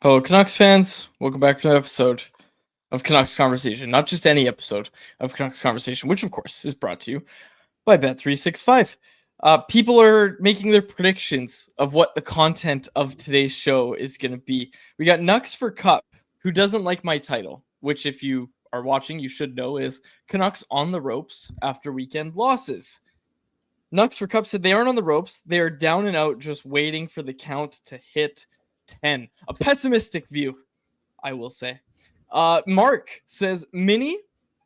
Hello, Canucks fans. Welcome back to an episode of Canucks Conversation. Not just any episode of Canucks Conversation, which, of course, is brought to you by Bet365. People are making their predictions of what the content of today's show is going to be. We got Nux for Cup, who doesn't like my title, which, if you are watching, you should know is Canucks on the ropes after weekend losses. Nux for Cup said they aren't on the ropes. They are down and out, just waiting for the count to hit 10. A pessimistic view, I will say. Mark says, Minnie,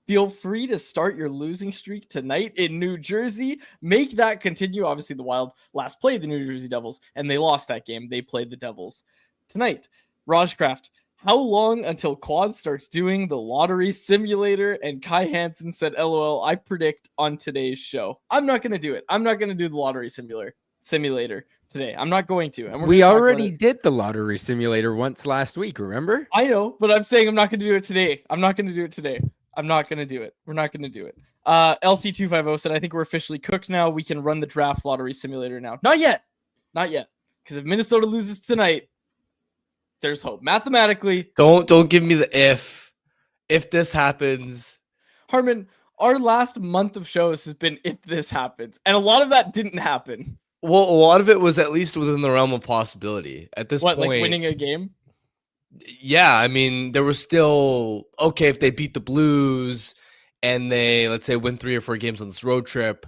feel free to start your losing streak tonight in New Jersey. Make that continue. Obviously, the Wild last played the New Jersey Devils, and they lost that game. They played the Devils tonight. Rajcraft, how long until Quad starts doing the lottery simulator? And Kai Hansen said, LOL, I predict on today's show. I'm not going to do it. I'm not going to do the lottery simulator today. I'm not going to. And we already did the lottery simulator once last week, remember? I know, but I'm saying I'm not going to do it today. I'm not going to do it today. I'm not going to do it. We're not going to do it. LC250 said, I think we're officially cooked now. We can run the draft lottery simulator now. Not yet. Not yet. Because if Minnesota loses tonight, there's hope. Mathematically. Don't give me the if. If this happens. Harmon, our last month of shows has been if this happens. And a lot of that didn't happen. Well, a lot of it was at least within the realm of possibility. At this point, like winning a game? Yeah, I mean, there was still, okay, if they beat the Blues and they, let's say, win 3 or 4 games on this road trip,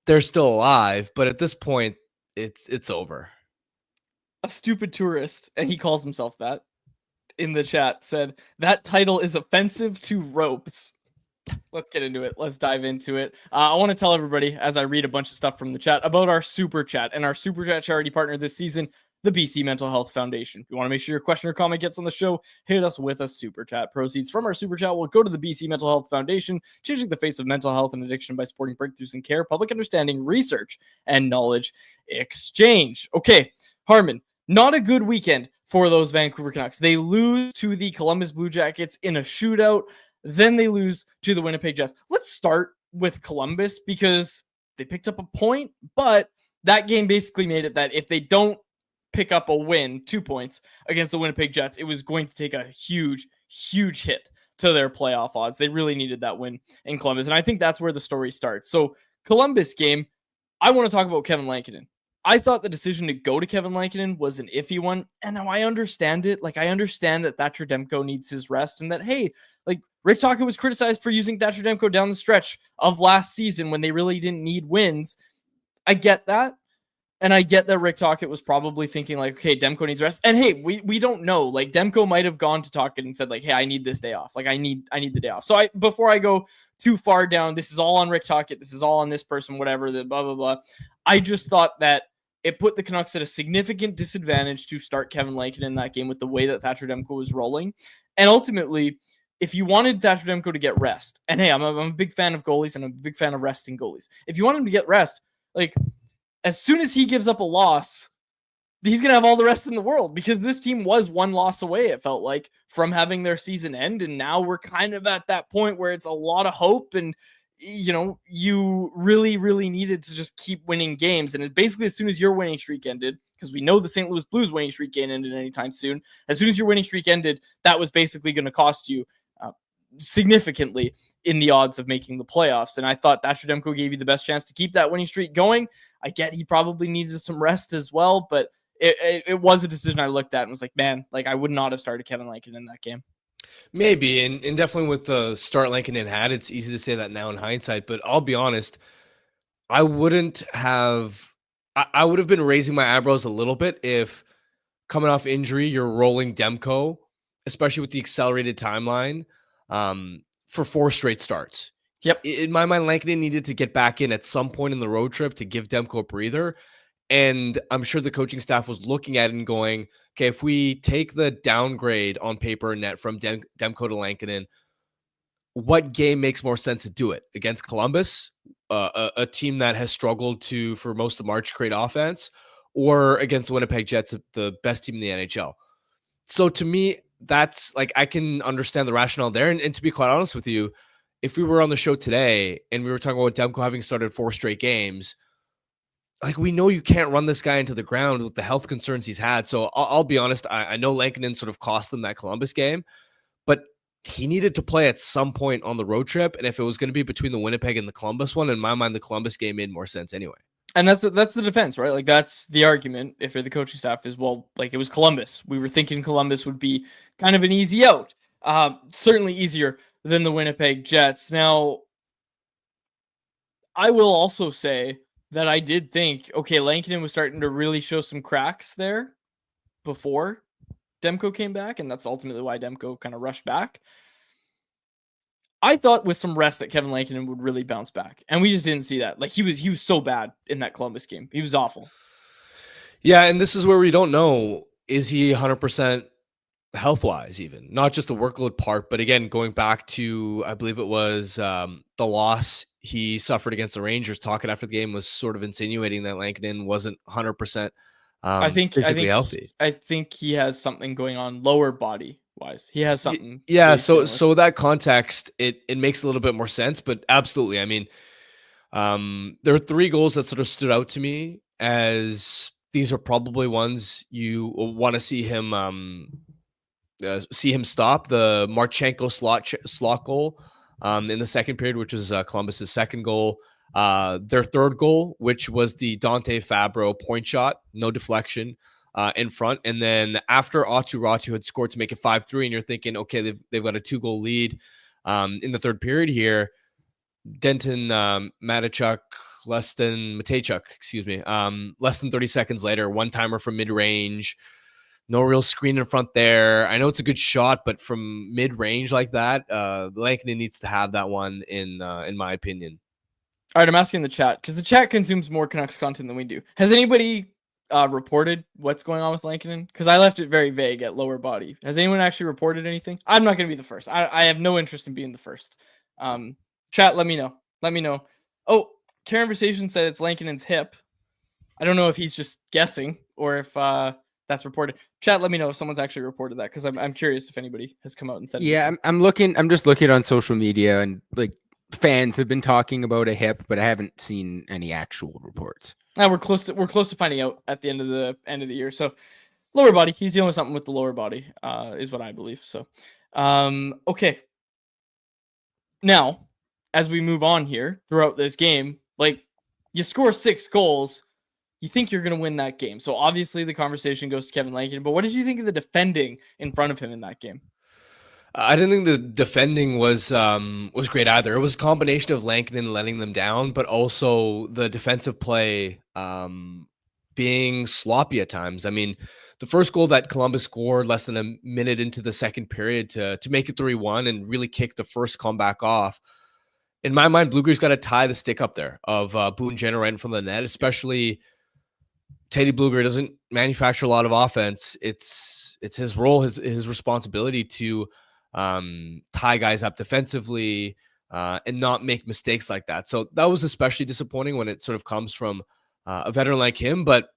they're still alive. But at this point, it's over. A stupid tourist, and he calls himself that, in the chat said, that title is offensive to ropes. Let's get into it. Let's dive into it. I want to tell everybody, as I read a bunch of stuff from the chat, about our Super Chat. And our Super Chat charity partner this season, the BC Mental Health Foundation. If you want to make sure your question or comment gets on the show, hit us with a Super Chat. Proceeds from our Super Chat will go to the BC Mental Health Foundation, changing the face of mental health and addiction by supporting breakthroughs in care, public understanding, research, and knowledge exchange. Okay, Harmon, not a good weekend for those Vancouver Canucks. They lose to the Columbus Blue Jackets in a shootout. Then they lose to the Winnipeg Jets. Let's start with Columbus because they picked up a point, but that game basically made it that if they don't pick up a win, 2 points against the Winnipeg Jets, it was going to take a huge, huge hit to their playoff odds. They really needed that win in Columbus, and I think that's where the story starts. So Columbus game, I want to talk about Kevin Lankinen. I thought the decision to go to Kevin Lankinen was an iffy one, and now I understand it. Like, I understand that Thatcher Demko needs his rest, and that, hey, like, Rick Tocchet was criticized for using Thatcher Demko down the stretch of last season when they really didn't need wins. I get that. And I get that Rick Tocchet was probably thinking like, okay, Demko needs rest. And hey, we don't know. Like, Demko might have gone to Tocchet and said like, hey, I need this day off. Like, I need the day off. So before I go too far down, this is all on Rick Tocchet. This is all on this person, whatever, the blah, blah, blah. I just thought that it put the Canucks at a significant disadvantage to start Kevin Lankinen in that game with the way that Thatcher Demko was rolling. And ultimately, if you wanted Thatcher Demko to get rest, and hey, I'm a big fan of goalies and I'm a big fan of resting goalies. If you want him to get rest, like, as soon as he gives up a loss, he's going to have all the rest in the world because this team was one loss away, it felt like, from having their season end. And now we're kind of at that point where it's a lot of hope and, you know, you really, really needed to just keep winning games. And it basically, as soon as your winning streak ended, because we know the St. Louis Blues winning streak ain't ended anytime soon, as soon as your winning streak ended, that was basically going to cost you significantly in the odds of making the playoffs. And I thought Thatcher Demko gave you the best chance to keep that winning streak going. I get he probably needed some rest as well, but it was a decision I looked at and was like, man, like, I would not have started Kevin Lankinen in that game. Maybe, and definitely with the start Lankinen had, it's easy to say that now in hindsight, but I'll be honest, I would have been raising my eyebrows a little bit if coming off injury, you're rolling Demko, especially with the accelerated timeline, for 4 straight starts. Yep. In my mind, Lankinen needed to get back in at some point in the road trip to give Demko a breather. And I'm sure the coaching staff was looking at it and going, okay, if we take the downgrade on paper and net from Demko to Lankinen, what game makes more sense to do it? Against Columbus, a team that has struggled for most of March create offense, or against the Winnipeg Jets, the best team in the NHL? So to me, that's like, I can understand the rationale there. And to be quite honest with you, if we were on the show today and we were talking about Demko having started 4 straight games, like, we know you can't run this guy into the ground with the health concerns he's had. So I'll be honest. I know Lankinen sort of cost them that Columbus game, but he needed to play at some point on the road trip. And if it was going to be between the Winnipeg and the Columbus one, in my mind, the Columbus game made more sense anyway. And that's the defense, right? Like, that's the argument if you're the coaching staff is, well, like, it was Columbus. We were thinking Columbus would be kind of an easy out. Certainly easier than the Winnipeg Jets. Now, I will also say that I did think, okay, Lankinen was starting to really show some cracks there before Demko came back, and that's ultimately why Demko kind of rushed back. I thought with some rest that Kevin Lankinen would really bounce back, and we just didn't see that. Like, he was so bad in that Columbus game. He was awful. Yeah, and this is where we don't know, is he 100% health-wise even? Not just the workload part, but again, going back to, I believe it was the loss he suffered against the Rangers. Tocchet after the game was sort of insinuating that Lankinen wasn't 100% physically healthy. I think he has something going on lower body wise. He has something. Yeah, so that context, it makes a little bit more sense, but absolutely. I mean, there are 3 goals that sort of stood out to me as these are probably ones you want to see him stop. The Marchenko slot goal in the second period, which was Columbus's second goal. Their third goal, which was the Dante Fabro point shot, no deflection in front. And then after Aatu Ratu had scored to make it 5-3, and you're thinking, okay, they've got a 2-goal lead in the third period here. Denton Mateychuk, less than 30 seconds later, one-timer from mid-range. No real screen in front there. I know it's a good shot, but from mid-range like that, Lankinen needs to have that one in my opinion. All right, I'm asking the chat because the chat consumes more Canucks content than we do. Has anybody reported what's going on with Lankinen? Because I left it very vague at lower body. Has anyone actually reported anything? I'm not going to be the first. I have no interest in being the first. Chat, let me know. Let me know. Oh, Conversation said it's Lankinen's hip. I don't know if he's just guessing or if that's reported. Chat, let me know if someone's actually reported that because I'm curious if anybody has come out and said. Yeah, I'm just looking on social media, and like fans have been talking about a hip, but I haven't seen any actual reports. We're close to finding out at the end of the year. So lower body, he's dealing with something with the lower body, is what I believe. So okay. Now, as we move on here throughout this game, like, you score 6 goals, you think you're going to win that game. So obviously the conversation goes to Kevin Lankinen, but what did you think of the defending in front of him in that game? I didn't think the defending was great either. It was a combination of Lankinen letting them down, but also the defensive play being sloppy at times. I mean, the first goal that Columbus scored less than a minute into the second period to make it 3-1 and really kick the first comeback off. In my mind, Blueger's got to tie the stick up there of Boone Jenner right in front of the net, especially Teddy Blueger doesn't manufacture a lot of offense. It's his role, his responsibility to tie guys up defensively and not make mistakes like that. So that was especially disappointing when it sort of comes from a veteran like him. But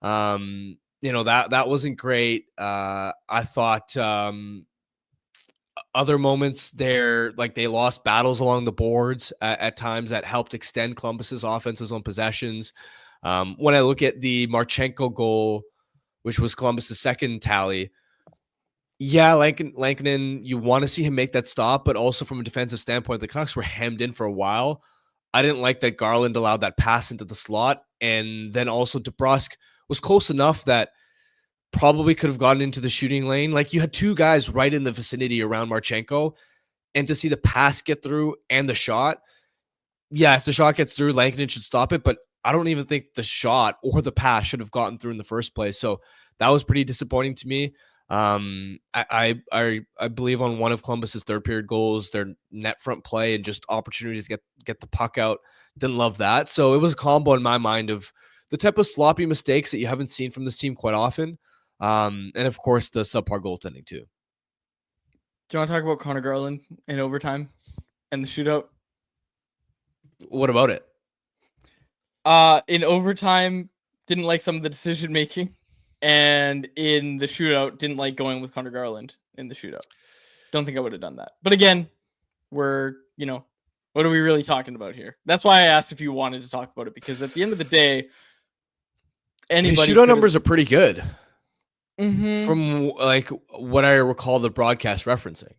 that wasn't great. I thought other moments there, like they lost battles along the boards at times that helped extend Columbus's offenses on possessions. When I look at the Marchenko goal, which was Columbus's second tally, yeah, Lankinen, you want to see him make that stop, but also from a defensive standpoint, the Canucks were hemmed in for a while. I didn't like that Garland allowed that pass into the slot, and then also DeBrusk was close enough that probably could have gotten into the shooting lane. Like, you had 2 guys right in the vicinity around Marchenko, and to see the pass get through and the shot, yeah, if the shot gets through, Lankinen should stop it, but I don't even think the shot or the pass should have gotten through in the first place. So that was pretty disappointing to me. I believe on one of Columbus's third period goals, their net front play and just opportunities to get the puck out. Didn't love that. So it was a combo in my mind of the type of sloppy mistakes that you haven't seen from this team quite often. And of course the subpar goaltending too. Do you want to talk about Connor Garland in overtime and the shootout? What about it? In overtime, didn't like some of the decision making. And in the shootout, didn't like going with Connor Garland in the shootout. Don't think I would have done that. But again, what are we really talking about here? That's why I asked if you wanted to talk about it, because at the end of the day, anybody. His shootout numbers are pretty good. Mm-hmm. From like what I recall the broadcast referencing.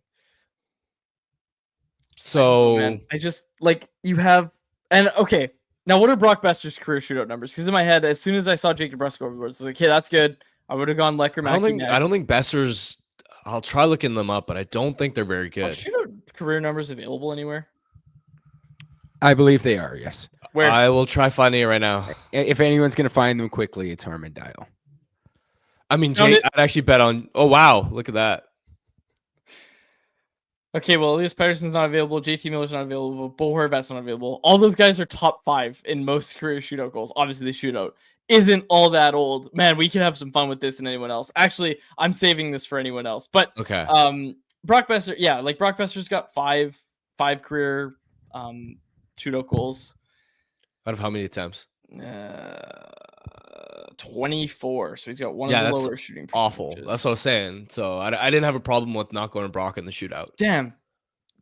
So Man, I just like you have and okay. Now what are Brock Besser's career shootout numbers? Because in my head, as soon as I saw Jake DeBrusk over the boards, I was like, okay, that's good. I would have gone Lecker Mackey I don't think Besser's. I'll try looking them up, but I don't think they're very Are good. shootout career numbers available anywhere? I believe they are, yes. Where? I will try finding it right now. If anyone's going to find them quickly, it's Harmon Dial. I mean, Found Jake, it. I'd actually bet on. Oh wow, look at that. Okay, well, Elias Pettersson's not available. JT Miller's not available. Bo Horvat's not available. All those guys are top 5 in most career shootout goals. Obviously, the shootout isn't all that old. Man, we can have some fun with this and anyone else. Actually, I'm saving this for anyone else. But Okay. Brock Besser, yeah, like Brock Besser's got five career shootout goals. Out of how many attempts? 24. So he's got one Yeah, of the that's lower shooting Awful. percentages. That's what I was saying. So I didn't have a problem with not going to Brock in the shootout. Damn.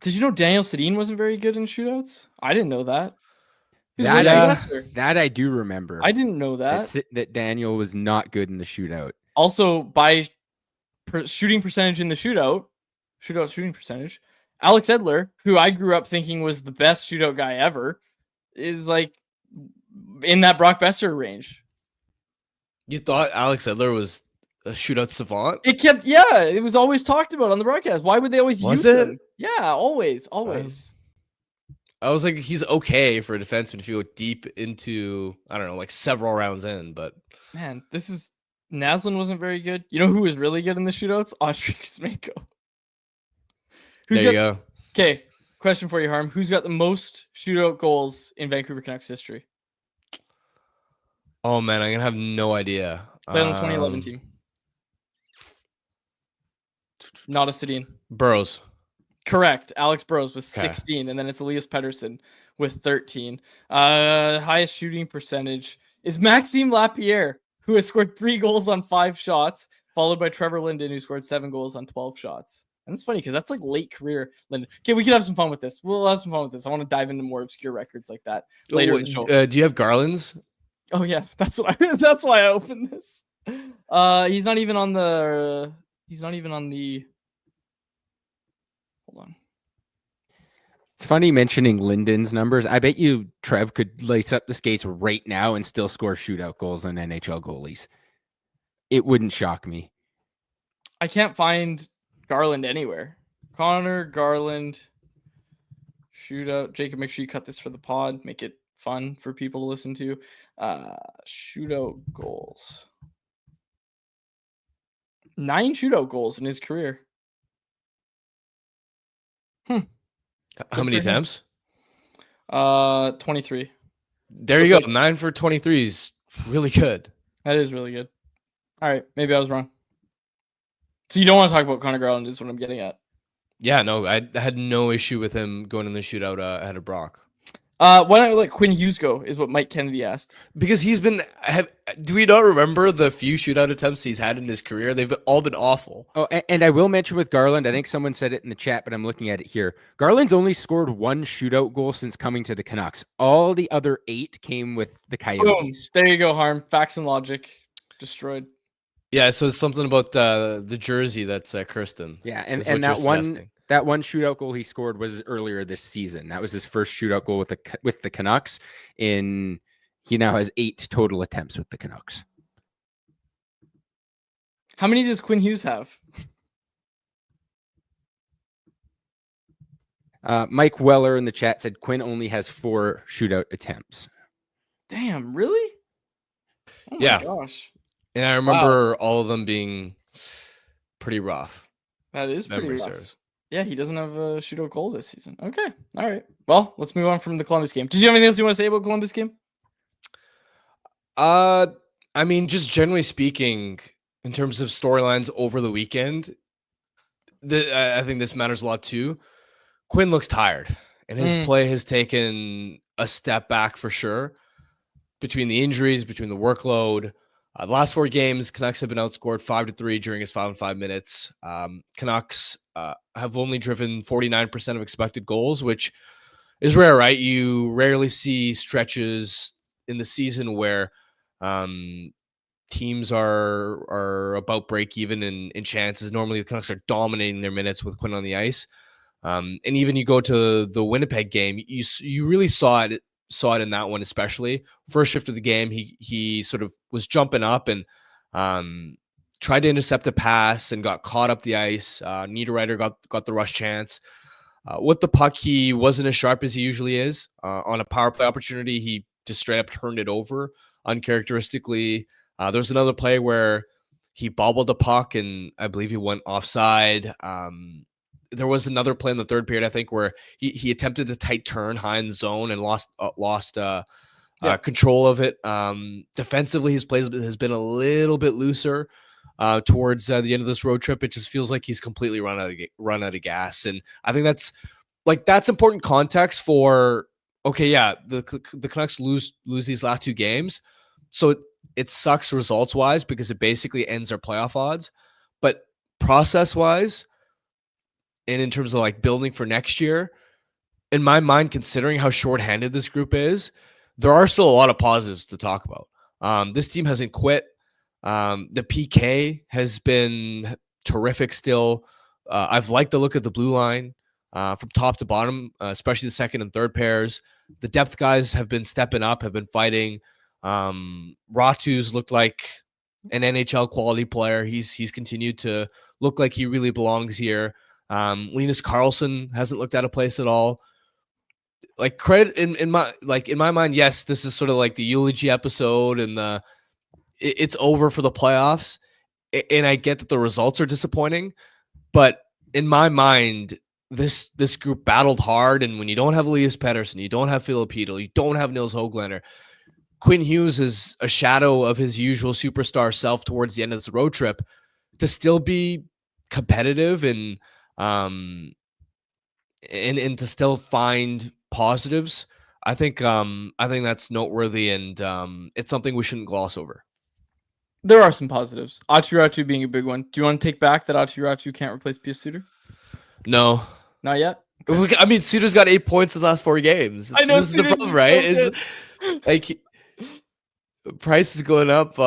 Did you know Daniel Sedin wasn't very good in shootouts? I didn't know that. He was That way I- lesser. That I do remember. I didn't know that. That Daniel was not good in the shootout. Also, by shooting percentage in the shootout shooting percentage, Alex Edler, who I grew up thinking was the best shootout guy ever, is like in that Brock Besser range. You thought Alex Edler was a shootout savant? It was always talked about on the broadcast. Why would they always Was use it? him? Yeah, always. I was like, he's okay for a defenseman if you go deep into, I don't know, like several rounds in, but Man, Naslin wasn't very good. You know who was really good in the shootouts? Ostrich Kuzmenko. there you go. Okay, question for you, Harm. Who's got the most shootout goals in Vancouver Canucks history? Oh man, I'm gonna have no idea. Played on the 2011 team. Not a Sedin. Burrows. Correct. Alex Burrows with Okay. 16, and then it's Elias Pettersson with 13. Highest shooting percentage is Maxime Lapierre, who has scored 3 goals on 5 shots, followed by Trevor Linden, who scored 7 goals on 12 shots. And it's funny because that's like late career Linden. Okay, we can have some fun with this. We'll have some fun with this. I want to dive into more obscure records like that later in the show. Do you have Garland's? Oh yeah, that's why I opened this. He's not even on the. Hold on. It's funny mentioning Linden's numbers. I bet you Trev could lace up the skates right now and still score shootout goals on NHL goalies. It wouldn't shock me. I can't find Garland anywhere. Connor Garland shootout. Jacob, make sure you cut this for the pod. Make it fun for people to listen to. Shootout goals. 9 shootout goals in his career. How many for him. attempts? 23. There So you it's go. 9 for 23 is really good. That is really good. All right, maybe I was wrong. So you don't want to talk about Connor Garland is what I'm getting at. Yeah, no, I had no issue with him going in the shootout ahead of Brock. Why don't I let Quinn Hughes go is what Mike Kennedy asked. Because he's been. Do we not remember the few shootout attempts he's had in his career? They've all been awful. Oh, and I will mention with Garland, I think someone said it in the chat, but I'm looking at it here. Garland's only scored 1 shootout goal since coming to the Canucks. All the other 8 came with the Boom. Coyotes. There you go, Harm. Facts and logic destroyed. Yeah, so it's something about the jersey that's Kirsten. Yeah, is and what that you're one suggesting. that one shootout goal he scored was earlier this season. That was his first shootout goal with the Canucks. He now has 8 total attempts with the Canucks. How many does Quinn Hughes have? Mike Weller in the chat said Quinn only has 4 shootout attempts. Damn, really? Oh my Yeah. gosh. And I remember all of them being pretty rough. That is pretty Memory rough. serves. Yeah, he doesn't have a shootout goal this season. Okay. All right. Well, let's move on from the Columbus game. Did you have anything else you want to say about Columbus game? I mean, just generally speaking, in terms of storylines over the weekend, I think this matters a lot too. Quinn looks tired, and his play has taken a step back for sure. Between the injuries, between the workload, the last 4 games, Canucks have been outscored 5-3 during his 5 on 5 minutes. Canucks have only driven 49% of expected goals, which is rare, right? You rarely see stretches in the season where teams are about break even in chances. Normally the Canucks are dominating their minutes with Quinn on the ice. And even you go to the Winnipeg game, you really saw it in that one, especially first shift of the game. He sort of was jumping up and tried to intercept a pass and got caught up the ice. Niederreiter got the rush chance. With the puck, he wasn't as sharp as he usually is. On a power play opportunity, he just straight up turned it over uncharacteristically. There's another play where he bobbled the puck and I believe he went offside. There was another play in the third period, I think, where he attempted a tight turn high in the zone and lost control of it. Defensively, his plays has been a little bit looser towards the end of this road trip. It just feels like he's completely run out of gas, and I think that's important context for. Okay, yeah, the Canucks lose these last two games, so it sucks results wise because it basically ends their playoff odds, but process wise. And in terms of like building for next year, in my mind, considering how shorthanded this group is, there are still a lot of positives to talk about. This team hasn't quit. The PK has been terrific still. I've liked the look of the blue line from top to bottom, especially the second and third pairs. The depth guys have been stepping up, have been fighting. Ratu's looked like an NHL quality player. He's continued to look like he really belongs here. Linus Karlsson hasn't looked out of place at all. Like credit in my mind, yes, this is sort of like the eulogy episode and it's over for the playoffs. And I get that the results are disappointing, but in my mind, this group battled hard. And when you don't have Elias Pettersson, you don't have Filipino, you don't have Nils Höglander, Quinn Hughes is a shadow of his usual superstar self towards the end of this road trip. To still be competitive and to still find positives, I think that's noteworthy, and it's something we shouldn't gloss over. There are some positives. Aatu Räty being a big one. Do you want to take back that Aatu Räty can't replace Pius Suter? No, not yet. Okay. I mean, Suter's got 8 points his last 4 games. I know this is the problem, right? So like price is going up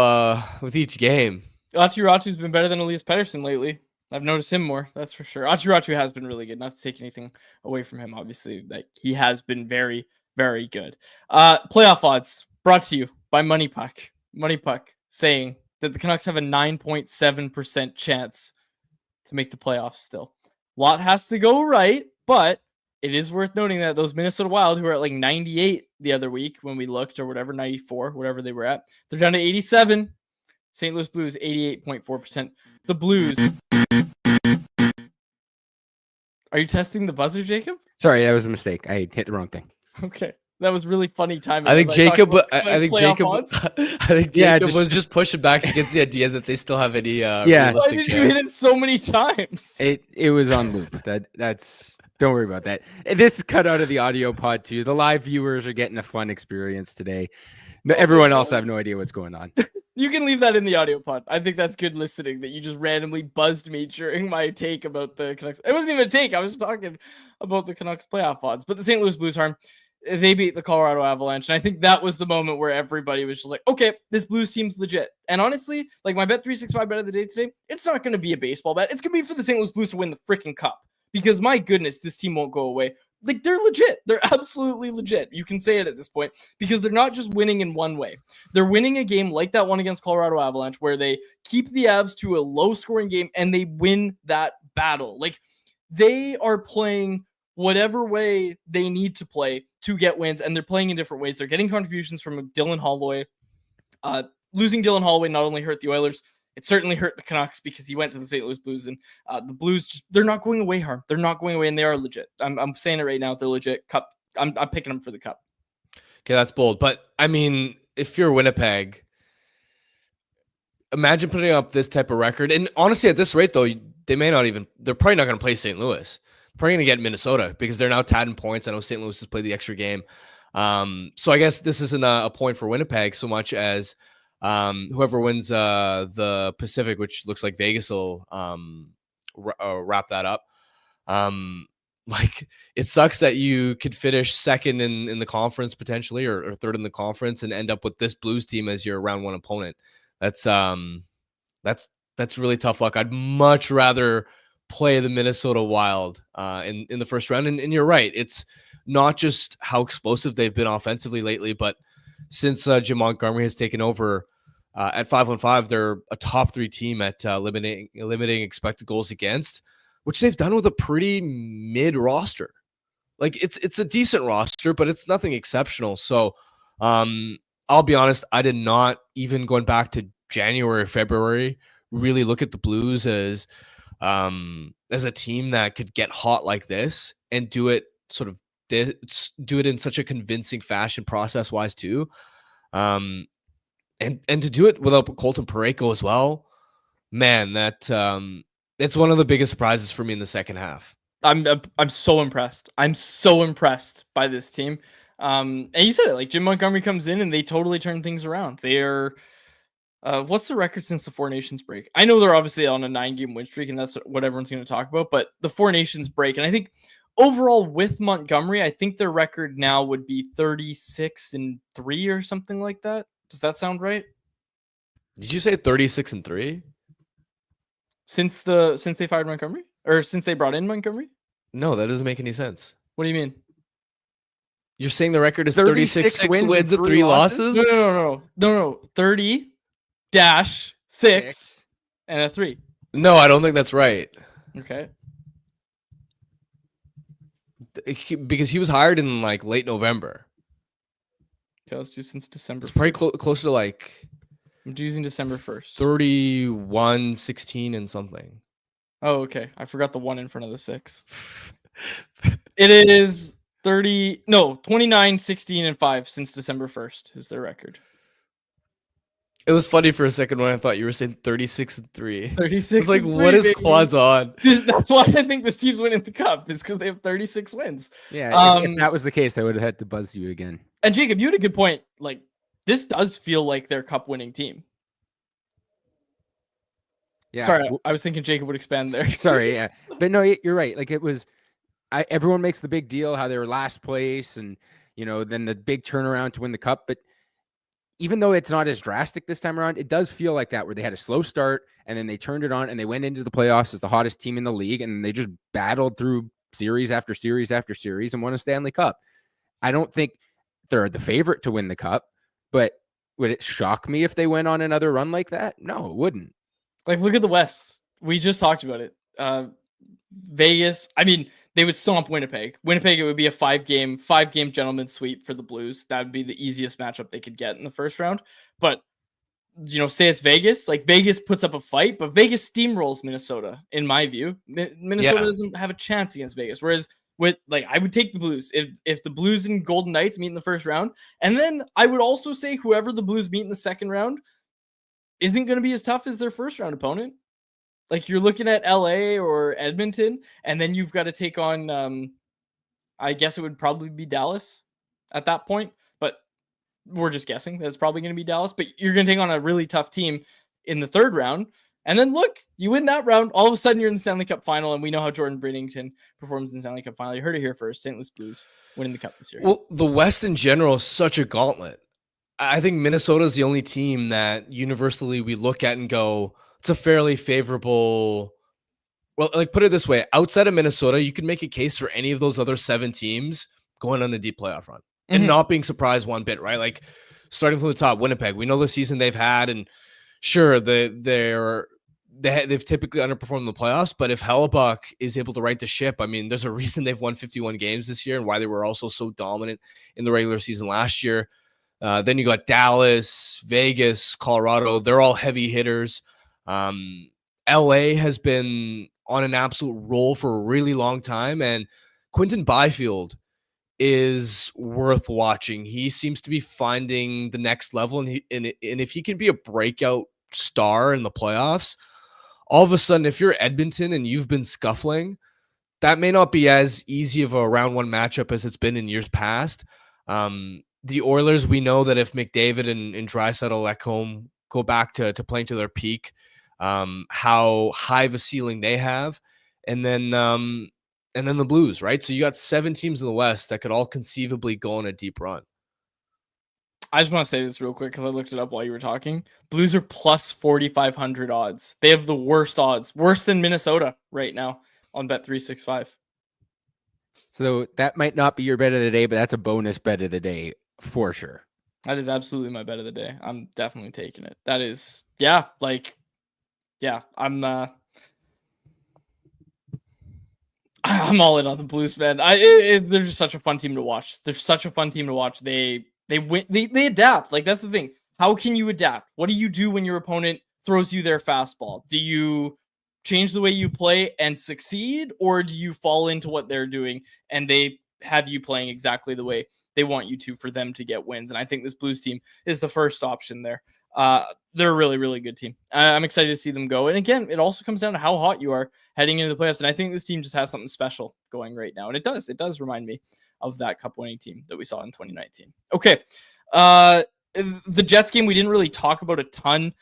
with each game. Aatu Räty's been better than Elias Pettersson lately. I've noticed him more, that's for sure. Aatu Räty has been really good. Not to take anything away from him, obviously. Like he has been very, very good. Playoff odds brought to you by Money Puck. Money Puck saying that the Canucks have a 9.7% chance to make the playoffs still. A lot has to go right, but it is worth noting that those Minnesota Wild, who were at like 98 the other week when we looked, or whatever, 94, whatever they were at, they're down to 87. St. Louis Blues, 88.4%. The Blues. Are you testing the buzzer, Jacob? Sorry, that was a mistake. I hit the wrong thing. Okay. That was really funny timing. I think Jacob Yeah, was just pushing back against the idea that they still have any Why realistic did chance. you hit it so many times? It was on loop. That's don't worry about that. This is cut out of the audio pod too. The live viewers are getting a fun experience today. Everyone else, I have no idea what's going on. You can leave that in the audio pod. I think that's good listening, that you just randomly buzzed me during my take about the Canucks. It wasn't even a take. I was talking about the Canucks playoff odds. But the St. Louis Blues, Harm, they beat the Colorado Avalanche. And I think that was the moment where everybody was just like, okay, this Blues team's legit. And honestly, like my Bet365 bet of the day today, it's not going to be a baseball bet. It's going to be for the St. Louis Blues to win the freaking cup. Because my goodness, this team won't go away. Like, they're legit. They're absolutely legit. You can say it at this point because they're not just winning in one way. They're winning a game like that one against Colorado Avalanche where they keep the Avs to a low-scoring game and they win that battle. Like, they are playing whatever way they need to play to get wins, and they're playing in different ways. They're getting contributions from Dylan Holloway. Losing Dylan Holloway not only hurt the Oilers, it certainly hurt the Canucks because he went to the St. Louis Blues, and the Blues, they're not going away, Harm. They're not going away, and they are legit. I'm saying it right now. They're legit. Cup. I'm picking them for the cup. Okay, that's bold. But, I mean, if you're Winnipeg, imagine putting up this type of record. And honestly, at this rate, though, they're probably not going to play St. Louis. They're probably going to get Minnesota because they're now tied in points. I know St. Louis has played the extra game. So I guess this isn't a point for Winnipeg so much as whoever wins the Pacific, which looks like Vegas will wrap that up. Like, it sucks that you could finish second in the conference potentially or third in the conference and end up with this Blues team as your round one opponent. That's really tough luck. I'd much rather play the Minnesota Wild in the first round. And you're right. It's not just how explosive they've been offensively lately, but since Jim Montgomery has taken over at 5-on-5, they're a top 3 team at limiting expected goals against, which they've done with a pretty mid roster. Like it's a decent roster, but it's nothing exceptional. So I'll be honest, I did not, even going back to January, February, really look at the Blues as a team that could get hot like this and do it do it in such a convincing fashion, process wise too. And to do it without Colton Parayko as well, man, that it's one of the biggest surprises for me in the second half. I'm so impressed. I'm so impressed by this team. And you said it, like Jim Montgomery comes in and they totally turn things around. They're what's the record since the Four Nations break? I know they're obviously on a 9-game win streak, and that's what everyone's going to talk about. But the Four Nations break, and I think overall with Montgomery, I think their record now would be 36-3 or something like that. Does that sound right? Did you say 36-3? Since they fired Montgomery, or since they brought in Montgomery? No, that doesn't make any sense. What do you mean? You're saying the record is 36 wins and 3 losses? No. 30-6 and a 3. No, I don't think that's right. Okay. Because he was hired in like late November. Okay, let's do since December. It's probably closer to like, I'm using December 1st. 31, 16 and something. Oh, okay. I forgot the 1 in front of the 6. It is 29, 16, and 5 since December 1st is their record. It was funny for a second when I thought you were saying 36-3. 36. It's like, what is quads on? That's why I think this team's winning the cup, is because they have 36 wins. Yeah, if that was the case, I would have had to buzz you again. And Jacob, you had a good point. Like, this does feel like their cup winning team. Yeah. Sorry, I was thinking Jacob would expand there. Sorry, yeah. But no, you're right. Like, it was, everyone makes the big deal how they were last place and, then the big turnaround to win the cup. But even though it's not as drastic this time around, it does feel like that, where they had a slow start and then they turned it on and they went into the playoffs as the hottest team in the league, and they just battled through series after series after series and won a Stanley Cup. I don't think they're the favorite to win the cup, but would it shock me if they went on another run like that? No, it wouldn't. Like, look at the West. We just talked about it. Vegas, I mean, they would stomp Winnipeg. Winnipeg, it would be a 5-game gentleman sweep for the Blues. That would be the easiest matchup they could get in the first round. But, say it's Vegas. Like, Vegas puts up a fight, but Vegas steamrolls Minnesota, in my view. Minnesota doesn't have a chance against Vegas. Whereas, I would take the Blues. If the Blues and Golden Knights meet in the first round, and then I would also say whoever the Blues meet in the second round isn't going to be as tough as their first round opponent. Like, you're looking at LA or Edmonton, and then you've got to take on, I guess it would probably be Dallas at that point, but we're just guessing that's probably going to be Dallas. But you're going to take on a really tough team in the third round. And then look, you win that round, all of a sudden you're in the Stanley Cup final, and we know how Jordan Binnington performs in the Stanley Cup final. You heard it here first. St. Louis Blues winning the cup this year. Well, the West in general is such a gauntlet. I think Minnesota is the only team that universally we look at and go, it's a fairly favorable. Well, like, put it this way, outside of Minnesota, you can make a case for any of those other 7 teams going on a deep playoff run and not being surprised one bit, right? Like, starting from the top, Winnipeg, we know the season they've had, and sure, they've typically underperformed in the playoffs, but if Hellebuck is able to right the ship, I mean, there's a reason they've won 51 games this year and why they were also so dominant in the regular season last year. Then you got Dallas, Vegas, Colorado. They're all heavy hitters. LA has been on an absolute roll for a really long time, and Quinton Byfield is worth watching. He seems to be finding the next level, and if he can be a breakout star in the playoffs, all of a sudden, if you're Edmonton and you've been scuffling, that may not be as easy of a round 1 matchup as it's been in years past. The Oilers, we know that if McDavid and Draisaitl, Ekholm go back to playing to their peak, how high of a ceiling they have, and then the Blues, right? So you got 7 teams in the West that could all conceivably go on a deep run. I just want to say this real quick because I looked it up while you were talking. Blues are plus 4,500 odds. They have the worst odds, worse than Minnesota right now on Bet365. So that might not be your bet of the day, but that's a bonus bet of the day for sure. That is absolutely my bet of the day. I'm definitely taking it. That is, yeah, like, yeah, I'm all in on the Blues, man. They're just such a fun team to watch. They're such a fun team to watch. They win. They adapt. Like, that's the thing. How can you adapt? What do you do when your opponent throws you their fastball? Do you change the way you play and succeed, or do you fall into what they're doing and they have you playing exactly the way they want you to for them to get wins? And I think this Blues team is the first option there. They're a really, really good team. I'm excited to see them go. And again, it also comes down to how hot you are heading into the playoffs. And I think this team just has something special going right now. And it does remind me of that cup winning team that we saw in 2019. Okay. The Jets game, we didn't really talk about a ton.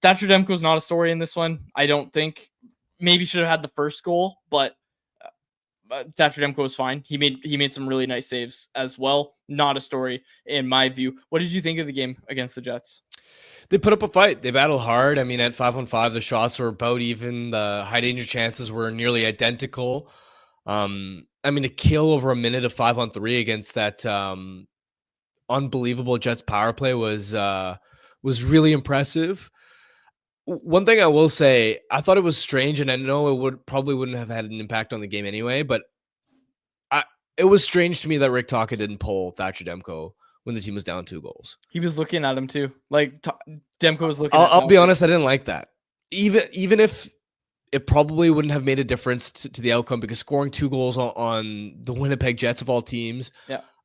Thatcher Demko's not a story in this one. I don't think. Maybe should have had the first goal, but Thatcher Demko was fine. He made some really nice saves as well. Not a story in my view. What did you think of the game against the Jets? They put up a fight. They battled hard. I mean, at 5-on-5, the shots were about even. The high danger chances were nearly identical. I mean, to kill over a minute of 5-on-3 against that unbelievable Jets power play was really impressive. One thing I will say, I thought it was strange, and I know it probably wouldn't have had an impact on the game anyway, but it was strange to me that Rick Tocchet didn't pull Thatcher Demko when the team was down 2 goals. He was looking at him too. Like Demko was looking. I'll be honest, I didn't like that. Even if it probably wouldn't have made a difference to the outcome, because scoring 2 goals on the Winnipeg Jets of all teams,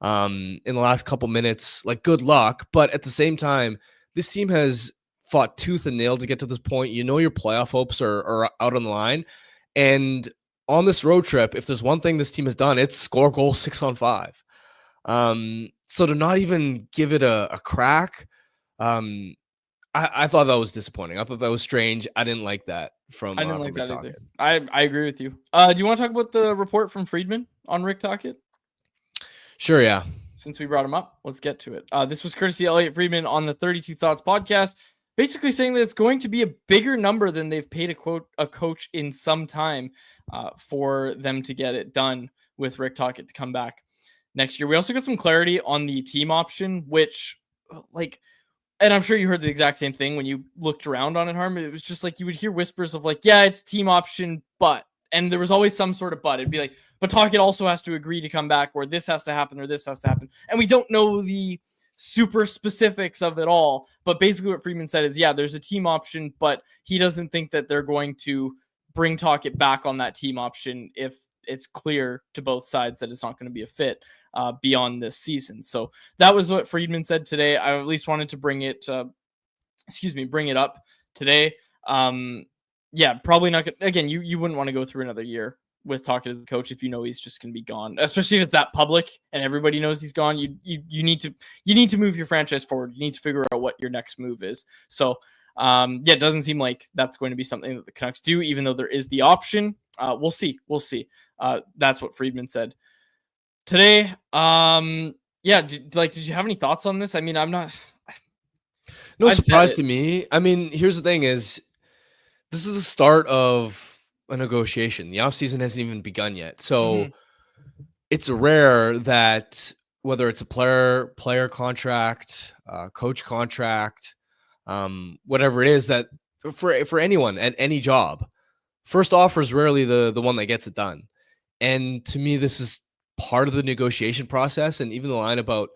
in the last couple minutes, like, good luck. But at the same time, this team has fought tooth and nail to get to this point. You know, your playoff hopes are out on the line. And on this road trip, if there's one thing this team has done, it's score goals 6-on-5. So to not even give it a crack, I thought that was disappointing. I thought that was strange. I didn't like that from I didn't like Rick that Tocchet. either. I agree with you. Do you want to talk about the report from Friedman on Rick Tocchet? Sure, yeah. Since we brought him up, let's get to it. This was courtesy Elliot Friedman on the 32 Thoughts podcast, basically saying that it's going to be a bigger number than they've paid a coach in some time for them to get it done with Rick Tocchet to come back next year. We also got some clarity on the team option, which, like, and I'm sure you heard the exact same thing when you looked around on it, Harm. It was just like you would hear whispers of like, yeah, it's team option, but, and there was always some sort of but. It'd be like, but Tocchet also has to agree to come back, or this has to happen, or this has to happen. And we don't know the super specifics of it all. But basically what Friedman said is, yeah, there's a team option, but he doesn't think that they're going to bring Tocchet back on that team option if it's clear to both sides that it's not going to be a fit beyond this season. So that was what Friedman said today. I at least wanted to bring it up today. Yeah, probably not. Again, you wouldn't want to go through another year with Tocchet as the coach if you know he's just going to be gone, especially if it's that public and everybody knows he's gone. You need to move your franchise forward. You need to figure out what your next move is. So yeah, it doesn't seem like that's going to be something that the Canucks do, even though there is the option. We'll see. That's what Friedman said today. Yeah, did you have any thoughts on this? I mean, I'm not. No surprise to me. I mean, here's the thing: is this is the start of a negotiation. The offseason hasn't even begun yet, so it's rare that whether it's a player contract, coach contract, whatever it is, that for anyone at any job, first offer is rarely the one that gets it done. And to me, this is part of the negotiation process. And even the line about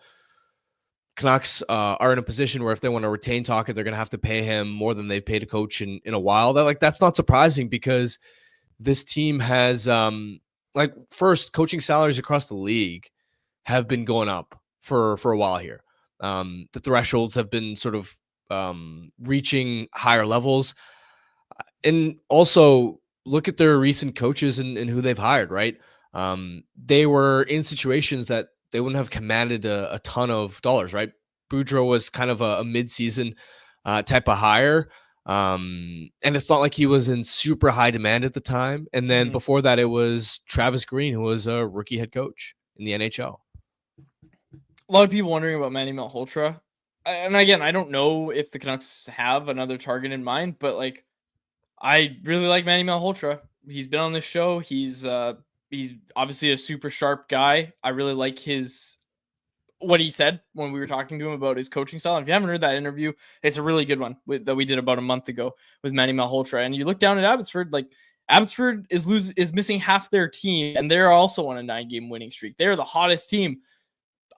Canucks are in a position where if they want to retain Tocchet, they're going to have to pay him more than they've paid a coach in a while. That's not surprising, because this team has first, coaching salaries across the league have been going up for a while here. The thresholds have been sort of reaching higher levels. And also look at their recent coaches and who they've hired, right? They were in situations that they wouldn't have commanded a ton of dollars, right? Boudreau was kind of a mid-season type of hire. And it's not like he was in super high demand at the time. And then before that, it was Travis Green, who was a rookie head coach in the NHL. A lot of people wondering about Manny Malhotra. and again, I don't know if the Canucks have another target in mind, but like, I really like Manny Malhotra. He's been on this show. He's obviously a super sharp guy. I really like what he said when we were talking to him about his coaching style. And if you haven't heard that interview, it's a really good one that we did about a month ago with Manny Malhotra. And you look down at Abbotsford, like Abbotsford is missing half their team, and they're also on a 9-game winning streak. They're the hottest team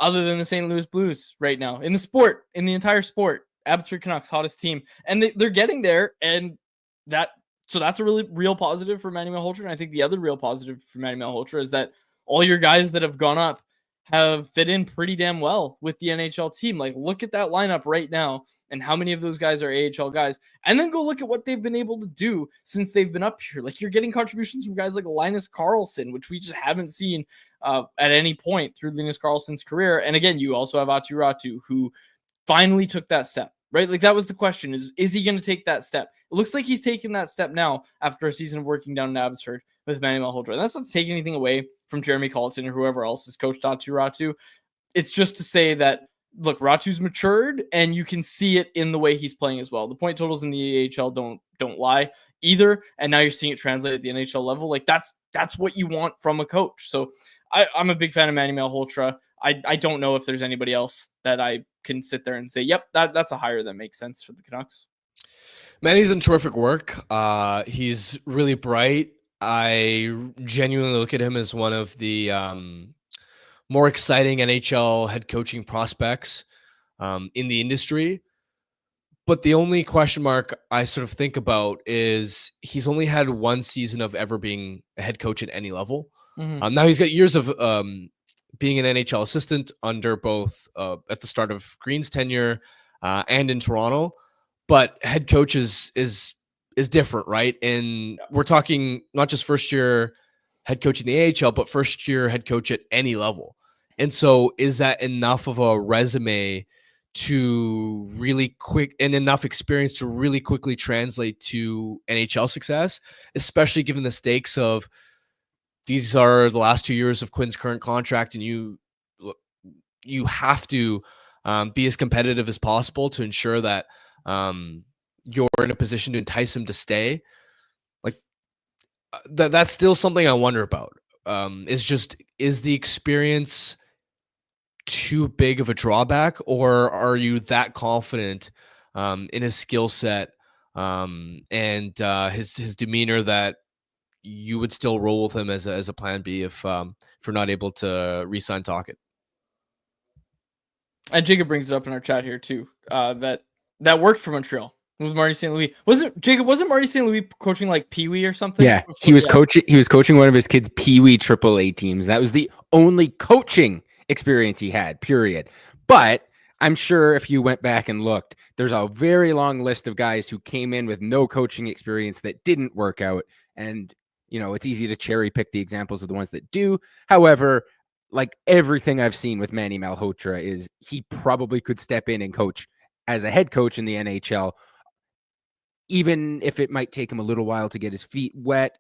other than the St. Louis Blues right now in the entire sport. Abbotsford Canucks, hottest team, and they're getting there, and that's a really real positive for Manny Malhotra. And I think the other real positive for Manny Malhotra is that all your guys that have gone up have fit in pretty damn well with the NHL team. Like, look at that lineup right now and how many of those guys are AHL guys, and then go look at what they've been able to do since they've been up here. Like, you're getting contributions from guys like Linus Karlsson, which we just haven't seen at any point through Linus Karlsson's career. And again, you also have Aatu Räty, who finally took that step, right? Like, that was the question, is he going to take that step? It looks like he's taking that step now after a season of working down in Abbotsford with Manny Malhotra. And that's not to take anything away from Jeremy Colleton or whoever else has coached Aatu Räty. It's just to say that, look, Ratu's matured, and you can see it in the way he's playing as well. The point totals in the AHL don't lie either, and now you're seeing it translate at the NHL level. Like, that's what you want from a coach. So I'm a big fan of Manny Malhotra. I don't know if there's anybody else that I can sit there and say, yep, that's a hire that makes sense for the Canucks. Manny's in terrific work. He's really bright. I genuinely look at him as one of the more exciting NHL head coaching prospects in the industry. But the only question mark I sort of think about is he's only had one season of ever being a head coach at any level. Mm-hmm. Now he's got years of being an NHL assistant under both at the start of Green's tenure and in Toronto. But head coach is different, right? And we're talking not just first year head coach in the AHL, but first year head coach at any level. And so is that enough of a resume to really quick and enough experience to really quickly translate to NHL success, especially given the stakes of these are the last 2 years of Quinn's current contract, and you have to be as competitive as possible to ensure that you're in a position to entice him to stay. Like that's still something I wonder about. Is the experience too big of a drawback, or are you that confident in his skill set and his demeanor that you would still roll with him as a plan B if we're not able to re-sign Tocchet? And Jacob brings it up in our chat here too. That worked for Montreal with Marty St. Louis. Wasn't Marty St. Louis coaching like Pee Wee or something? Yeah, he was coaching. He was coaching one of his kids' Pee Wee AAA teams. That was the only coaching experience he had. Period. But I'm sure if you went back and looked, there's a very long list of guys who came in with no coaching experience that didn't work out. And it's easy to cherry pick the examples of the ones that do. However, like everything I've seen with Manny Malhotra is he probably could step in and coach as a head coach in the NHL, even if it might take him a little while to get his feet wet.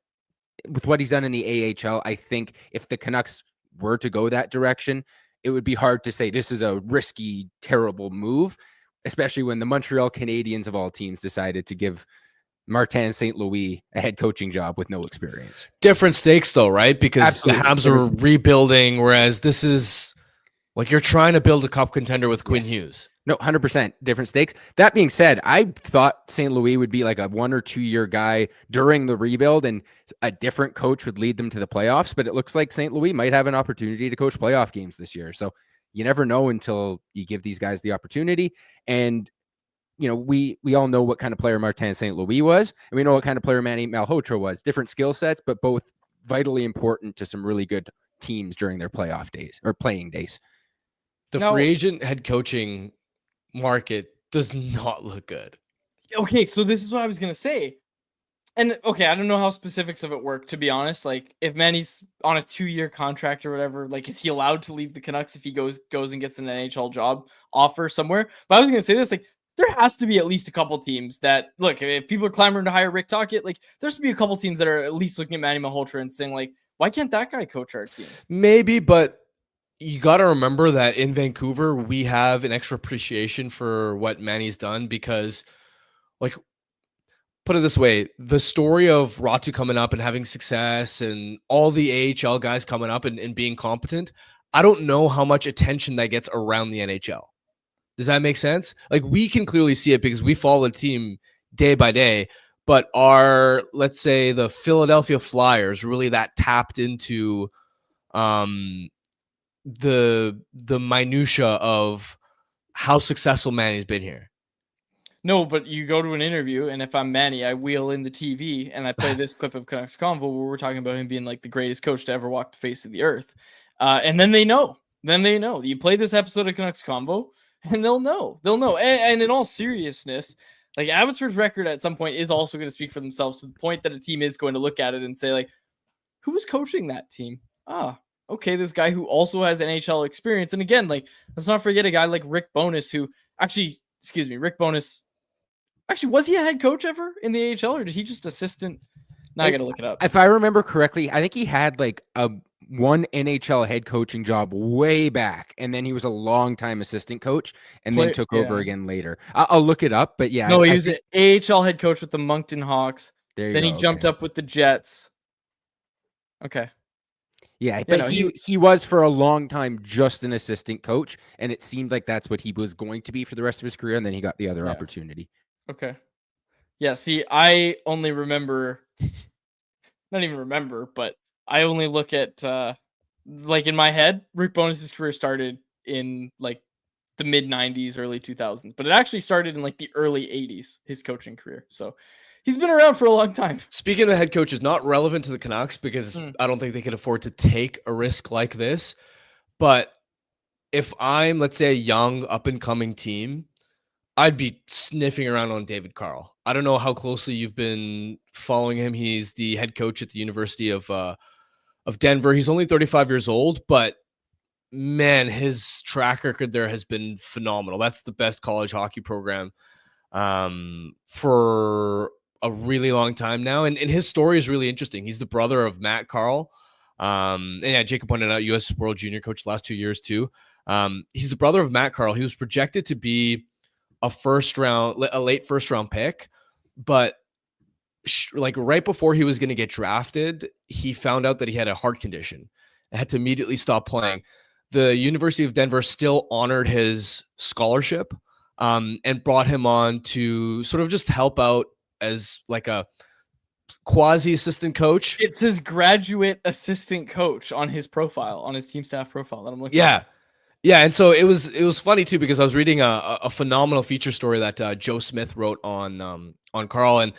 With what he's done in the AHL, I think if the Canucks were to go that direction, it would be hard to say this is a risky, terrible move, especially when the Montreal Canadiens of all teams decided to give Martin St. Louis a head coaching job with no experience. Different stakes though, right? Because Absolutely. The Habs are rebuilding, whereas this is like you're trying to build a cup contender with Quinn Hughes. No, 100% different stakes. That being said, I thought St. Louis would be like a 1 or 2 year guy during the rebuild and a different coach would lead them to the playoffs, but it looks like St. Louis might have an opportunity to coach playoff games this year. So you never know until you give these guys the opportunity. And we all know what kind of player Martin St. Louis was, and we know what kind of player Manny Malhotra was. Different skill sets, but both vitally important to some really good teams during their playoff days or playing days. The free agent head coaching market does not look good. Okay, so this is what I was gonna say. And okay, I don't know how specifics of it work, to be honest. Like, if Manny's on a 2-year contract or whatever, like, is he allowed to leave the Canucks if he goes and gets an NHL job offer somewhere? But I was gonna say this, like, there has to be at least a couple teams that, look, if people are clamoring to hire Rick Tocchet, like, there has to be a couple teams that are at least looking at Manny Malhotra and saying, like, why can't that guy coach our team? Maybe, but you got to remember that in Vancouver, we have an extra appreciation for what Manny's done because, like, put it this way, the story of Ratu coming up and having success and all the AHL guys coming up and being competent, I don't know how much attention that gets around the NHL. Does that make sense? Like, we can clearly see it because we follow the team day by day, but are, let's say, the Philadelphia Flyers really that tapped into the minutia of how successful Manny's been here? No, but you go to an interview, and if I'm Manny, I wheel in the TV and I play this clip of Canucks Convo where we're talking about him being like the greatest coach to ever walk the face of the earth. And then they know. Then they know. You play this episode of Canucks Convo, and they'll know. They'll know. And in all seriousness, like Abbotsford's record at some point is also going to speak for themselves to the point that a team is going to look at it and say, like, who was coaching that team? Okay, this guy who also has NHL experience. And again, like, let's not forget a guy like Rick Bowness, who actually, Rick Bowness. Actually, was he a head coach ever in the AHL, or did he just assistant? Now I got to look it up. If I remember correctly, I think he had like one NHL head coaching job way back, and then he was a long-time assistant coach, and then took over again later. I'll look it up, but yeah. No, he was an AHL head coach with the Moncton Hawks. Then he jumped up with the Jets. Okay. Yeah, but he was for a long time just an assistant coach, and it seemed like that's what he was going to be for the rest of his career, and then he got the other opportunity. Okay. Yeah, see, I only remember, not even remember, but I only look at, like in my head, Rick Bowness' career started in like the mid 90s, early 2000s, but it actually started in like the early 80s, his coaching career. So he's been around for a long time. Speaking of head coaches, not relevant to the Canucks because I don't think they can afford to take a risk like this. But if I'm, let's say, a young up-and-coming team, I'd be sniffing around on David Carl. I don't know how closely you've been following him. He's the head coach at the University of Denver. He's only 35 years old, but man, his track record there has been phenomenal. That's the best college hockey program for a really long time now. And his story is really interesting. He's the brother of Matt Carl. And yeah, Jacob pointed out U.S. World Junior coach the last 2 years too. He's the brother of Matt Carl. He was projected to be a late first round pick, but like right before he was going to get drafted, he found out that he had a heart condition and had to immediately stop playing. The University of Denver still honored his scholarship and brought him on to sort of just help out as like a quasi assistant coach. It's his graduate assistant coach on his profile, on his team staff profile that I'm looking at. Yeah, and so it was funny too because I was reading a phenomenal feature story that Joe Smith wrote on Carl, and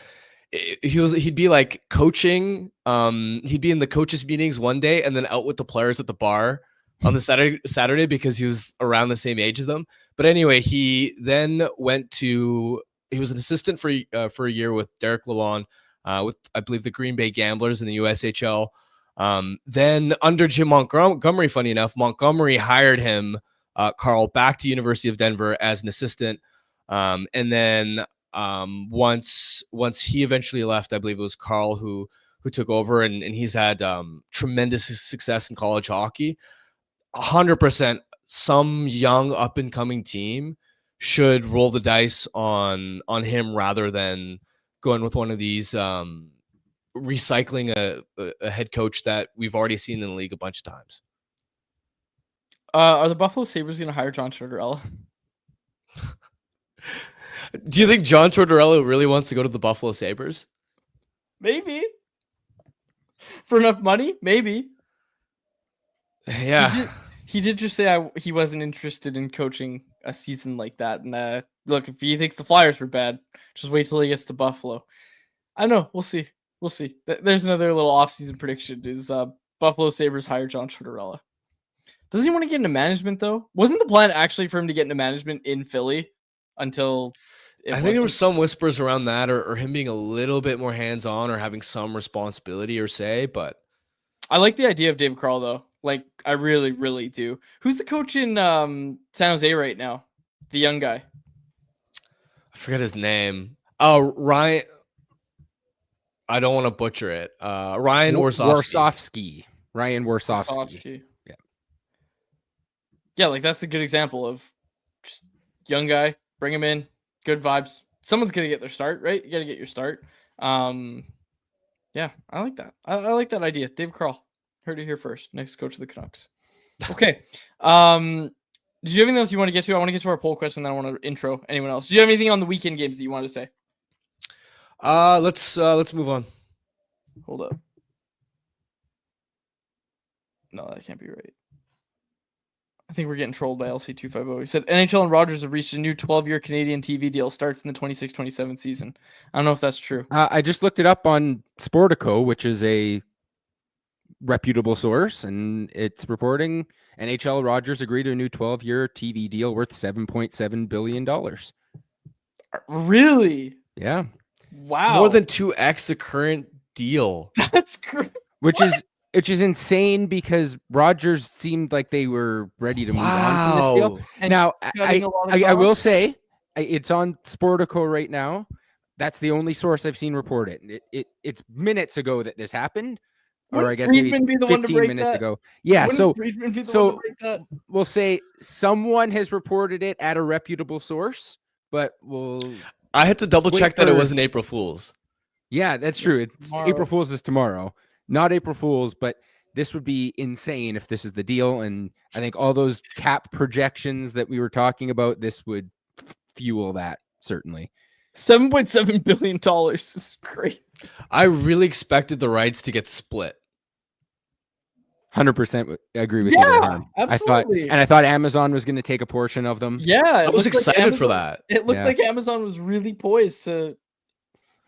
he'd be like coaching. He'd be in the coaches meetings one day and then out with the players at the bar on the Saturday because he was around the same age as them. But anyway, he then he was an assistant for a year with Derek Lalonde with I believe the Green Bay Gamblers in the USHL. Then under Jim Montgomery, funny enough, Montgomery hired him, Carl, back to University of Denver as an assistant. And then once he eventually left, I believe it was Carl who took over, and he's had tremendous success in college hockey. 100%, some young up and coming team should roll the dice on him rather than going with one of these recycling a head coach that we've already seen in the league a bunch of times. Are the Buffalo Sabres going to hire John Tortorella? Do you think John Tortorella really wants to go to the Buffalo Sabres? Maybe. For enough money? Maybe. Yeah. He did just say he wasn't interested in coaching a season like that. And look, if he thinks the Flyers were bad, just wait till he gets to Buffalo. I don't know. We'll see. We'll see. There's another little offseason prediction is Buffalo Sabres hire John Tortorella. Doesn't he want to get into management, though? Wasn't the plan actually for him to get into management in Philly until... I think there were some whispers around that or him being a little bit more hands-on or having some responsibility or say, but... I like the idea of David Carl, though. Like, I really, really do. Who's the coach in San Jose right now? The young guy. I forget his name. Oh, Ryan... I don't want to butcher it. Ryan Warsofsky. Ryan Warsofsky. Yeah. yeah, like that's a good example of just young guy, bring him in, good vibes. Someone's gonna get their start, right? You gotta get your start. Yeah, I like that. I like that idea. Dave Carl, heard it here first. Next coach of the Canucks. Okay. Did you have anything else you want to get to? I want to get to our poll question, then I want to intro anyone else. Do you have anything on the weekend games that you want to say? Let's move on. Hold up. No, that can't be right. I think we're getting trolled by LC250. He said NHL and Rogers have reached a new 12-year Canadian TV deal. Starts in the 26-27 season. I don't know if that's true. I just looked it up on Sportico, which is a reputable source, and it's reporting NHL Rogers agreed to a new 12-year TV deal worth $7.7 billion. Really? Yeah. Wow. More than 2x the current deal. That's great. Which is insane because Rogers seemed like they were ready to move on from this deal. And now, cutting a lot of I will costs. say it's on Sportico right now. That's the only source I've seen report it. It's minutes ago that this happened, or I guess maybe Friedman be the one to 15 break minutes that? ago. Yeah, Wouldn't Friedman be the one to break that? we'll say someone has reported it at a reputable source, but I had to double check that it wasn't April Fool's. Yeah, that's true. It's tomorrow. April Fool's is tomorrow. Not April Fool's, but this would be insane if this is the deal. And I think all those cap projections that we were talking about, this would fuel that, certainly. $7.7 billion is great. I really expected the rights to get split. 100% agree with you there, Harm. Absolutely. I thought Amazon was going to take a portion of them. Yeah, I was excited for that. It looked like Amazon was really poised to.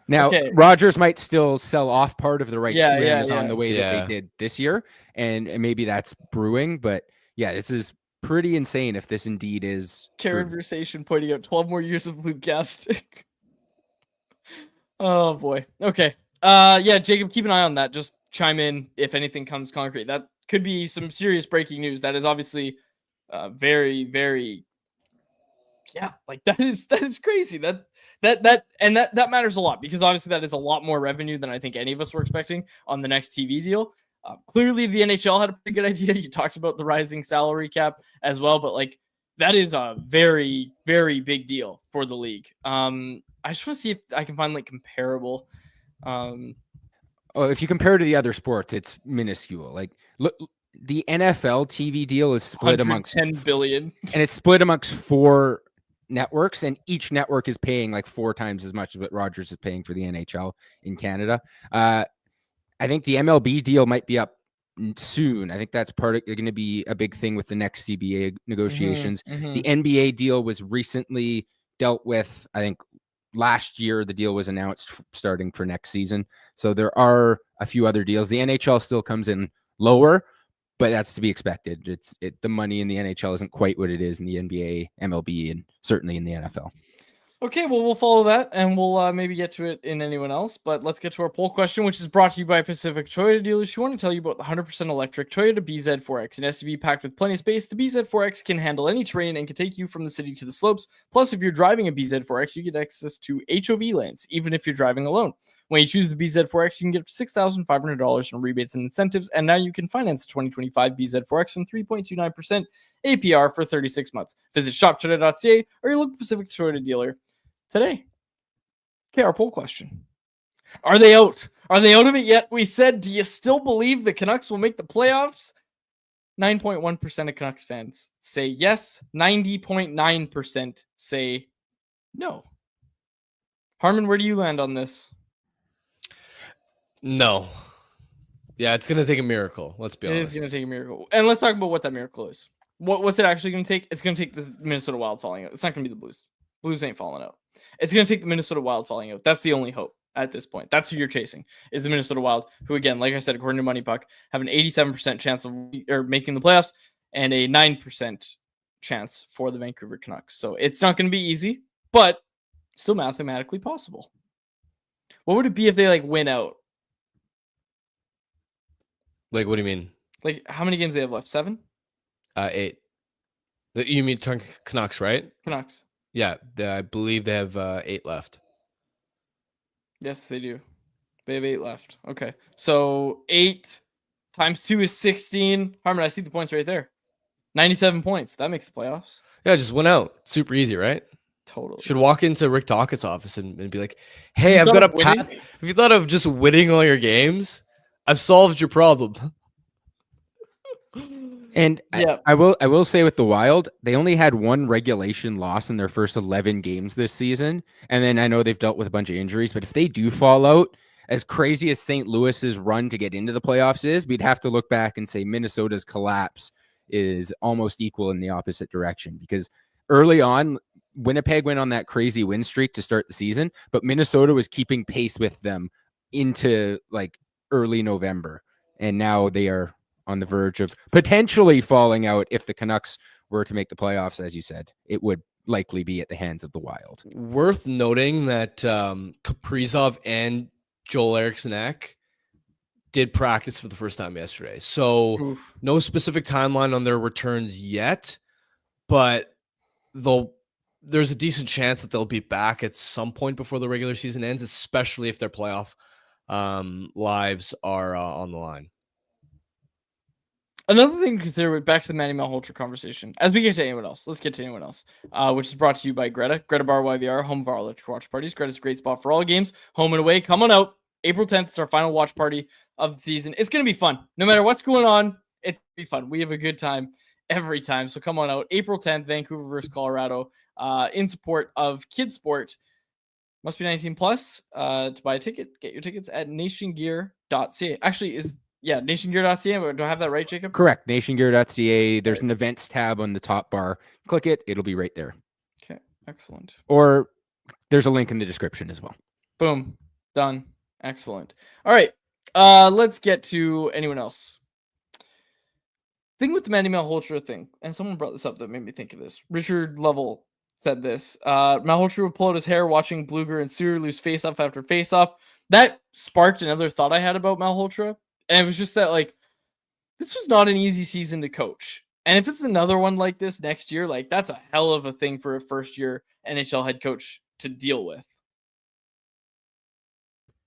Now, Rogers might still sell off part of the rights to Amazon the way that they did this year, and maybe that's brewing. But yeah, this is pretty insane if this indeed is Conversation pointing out 12 more years of Luke Gastic. Oh boy. Okay. Yeah, Jacob, keep an eye on that. Just chime in if anything comes concrete. That could be some serious breaking news. That is obviously very, very. Yeah, like that is crazy. That matters a lot because obviously that is a lot more revenue than I think any of us were expecting on the next TV deal. Clearly, the NHL had a pretty good idea. You talked about the rising salary cap as well, but like that is a very, very big deal for the league. I just want to see if I can find like comparable. If you compare to the other sports, it's minuscule. Like look, the NFL TV deal is split amongst 10 billion, and it's split amongst 4 networks, and each network is paying like 4 times as much as what Rogers is paying for the NHL in Canada. I think the MLB deal might be up soon. I think that's going to be a big thing with the next CBA negotiations. The NBA deal was recently dealt with. I think last year the deal was announced starting for next season. So there are a few other deals. The NHL still comes in lower, but that's to be expected. The money in the NHL isn't quite what it is in the NBA, MLB, and certainly in the NFL. Okay, well, we'll follow that, and we'll maybe get to it in anyone else. But let's get to our poll question, which is brought to you by Pacific Toyota Dealers, who want to tell you about the 100% electric Toyota BZ4X, an SUV packed with plenty of space. The BZ4X can handle any terrain and can take you from the city to the slopes. Plus, if you're driving a BZ4X, you get access to HOV lanes, even if you're driving alone. When you choose the BZ4X, you can get $6,500 in rebates and incentives, and now you can finance the 2025 BZ4X from 3.29% APR for 36 months. Visit shoptoyota.ca or your local Pacific Toyota dealer today. Okay, our poll question. Are they out? Are they out of it yet? We said, do you still believe the Canucks will make the playoffs? 9.1% of Canucks fans say yes. 90.9% say no. Harmon, where do you land on this? No. Yeah, it's going to take a miracle. Let's be honest. It is going to take a miracle. And let's talk about what that miracle is. What's it actually going to take? It's going to take the Minnesota Wild falling out. It's not going to be the Blues. Blues ain't falling out. It's going to take the Minnesota Wild falling out. That's the only hope at this point. That's who you're chasing, is the Minnesota Wild, who, again, like I said, according to Money Puck, have an 87% chance of making the playoffs and a 9% chance for the Vancouver Canucks. So it's not going to be easy, but still mathematically possible. What would it be if they win out? Like, what do you mean? Like, how many games they have left? 7? 8. You mean Canucks, right? Canucks. Yeah, I believe they have 8 left. Yes, they do. They have 8 left. Okay. So 8 times 2 is 16. Harmon, I see the points right there. 97 points. That makes the playoffs. Yeah, just went out. Super easy, right? Totally. Should walk into Rick Tocchet's office and be like, "Hey, You I've thought got a of winning? path. Have you thought of just winning all your games? I've solved your problem." And Yeah. I will say with the Wild, they only had one regulation loss in their first 11 games this season. And then I know they've dealt with a bunch of injuries, but if they do fall out, as crazy as St. Louis's run to get into the playoffs is, we'd have to look back and say Minnesota's collapse is almost equal in the opposite direction, because early on, Winnipeg went on that crazy win streak to start the season, but Minnesota was keeping pace with them into like early November. And now they are on the verge of potentially falling out. If the Canucks were to make the playoffs, as you said, it would likely be at the hands of the Wild. Worth noting that Kaprizov and Joel Eriksson-Ek did practice for the first time yesterday. So Oof. no specific timeline on their returns yet, but there's a decent chance that they'll be back at some point before the regular season ends, especially if their playoff lives are on the line. Another thing to consider, back to the Manny Malhotra conversation, as we get to anyone else, let's get to anyone else, which is brought to you by Greta Bar YVR, home of our electric watch parties. Greta's a great spot for all games, home and away. Come on out. April 10th is our final watch party of the season. It's going to be fun. No matter what's going on, it's going to be fun. We have a good time every time. So come on out. April 10th, Vancouver versus Colorado, in support of Kids Sport. Must be 19 plus to buy a ticket. Get your tickets at nationgear.ca. Actually, nationgear.ca. Do I have that right, Jacob? Correct. Nationgear.ca. There's an events tab on the top bar. Click it. It'll be right there. Okay, excellent. Or there's a link in the description as well. Boom. Done. Excellent. All right. Let's get to anyone else. Thing with the Manny Malhotra thing, and someone brought this up that made me think of this. Richard Lovell said this. Malhotra would pull out his hair watching Bluger and Suter lose face-off after face-off. That sparked another thought I had about Malhotra. And it was just that, like, this was not an easy season to coach. And if it's another one like this next year, like, that's a hell of a thing for a first-year NHL head coach to deal with.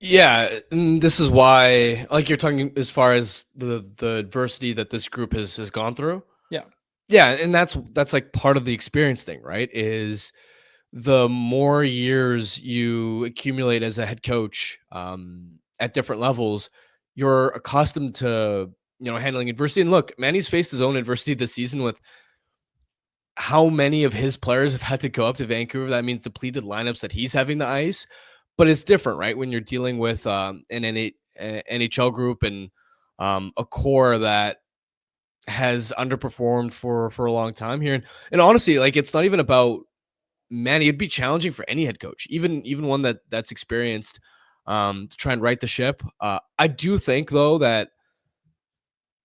Yeah, and this is why, like you're talking as far as the adversity that this group has gone through. Yeah, and that's like part of the experience thing, right? Is the more years you accumulate as a head coach at different levels, you're accustomed to handling adversity. And look, Manny's faced his own adversity this season with how many of his players have had to go up to Vancouver. That means depleted lineups that he's having to ice. But it's different, right? When you're dealing with an NHL group and a core that has underperformed for a long time here. And honestly, like, it's not even about Manny. It'd be challenging for any head coach, even one that's experienced, to try and right the ship. I do think, though, that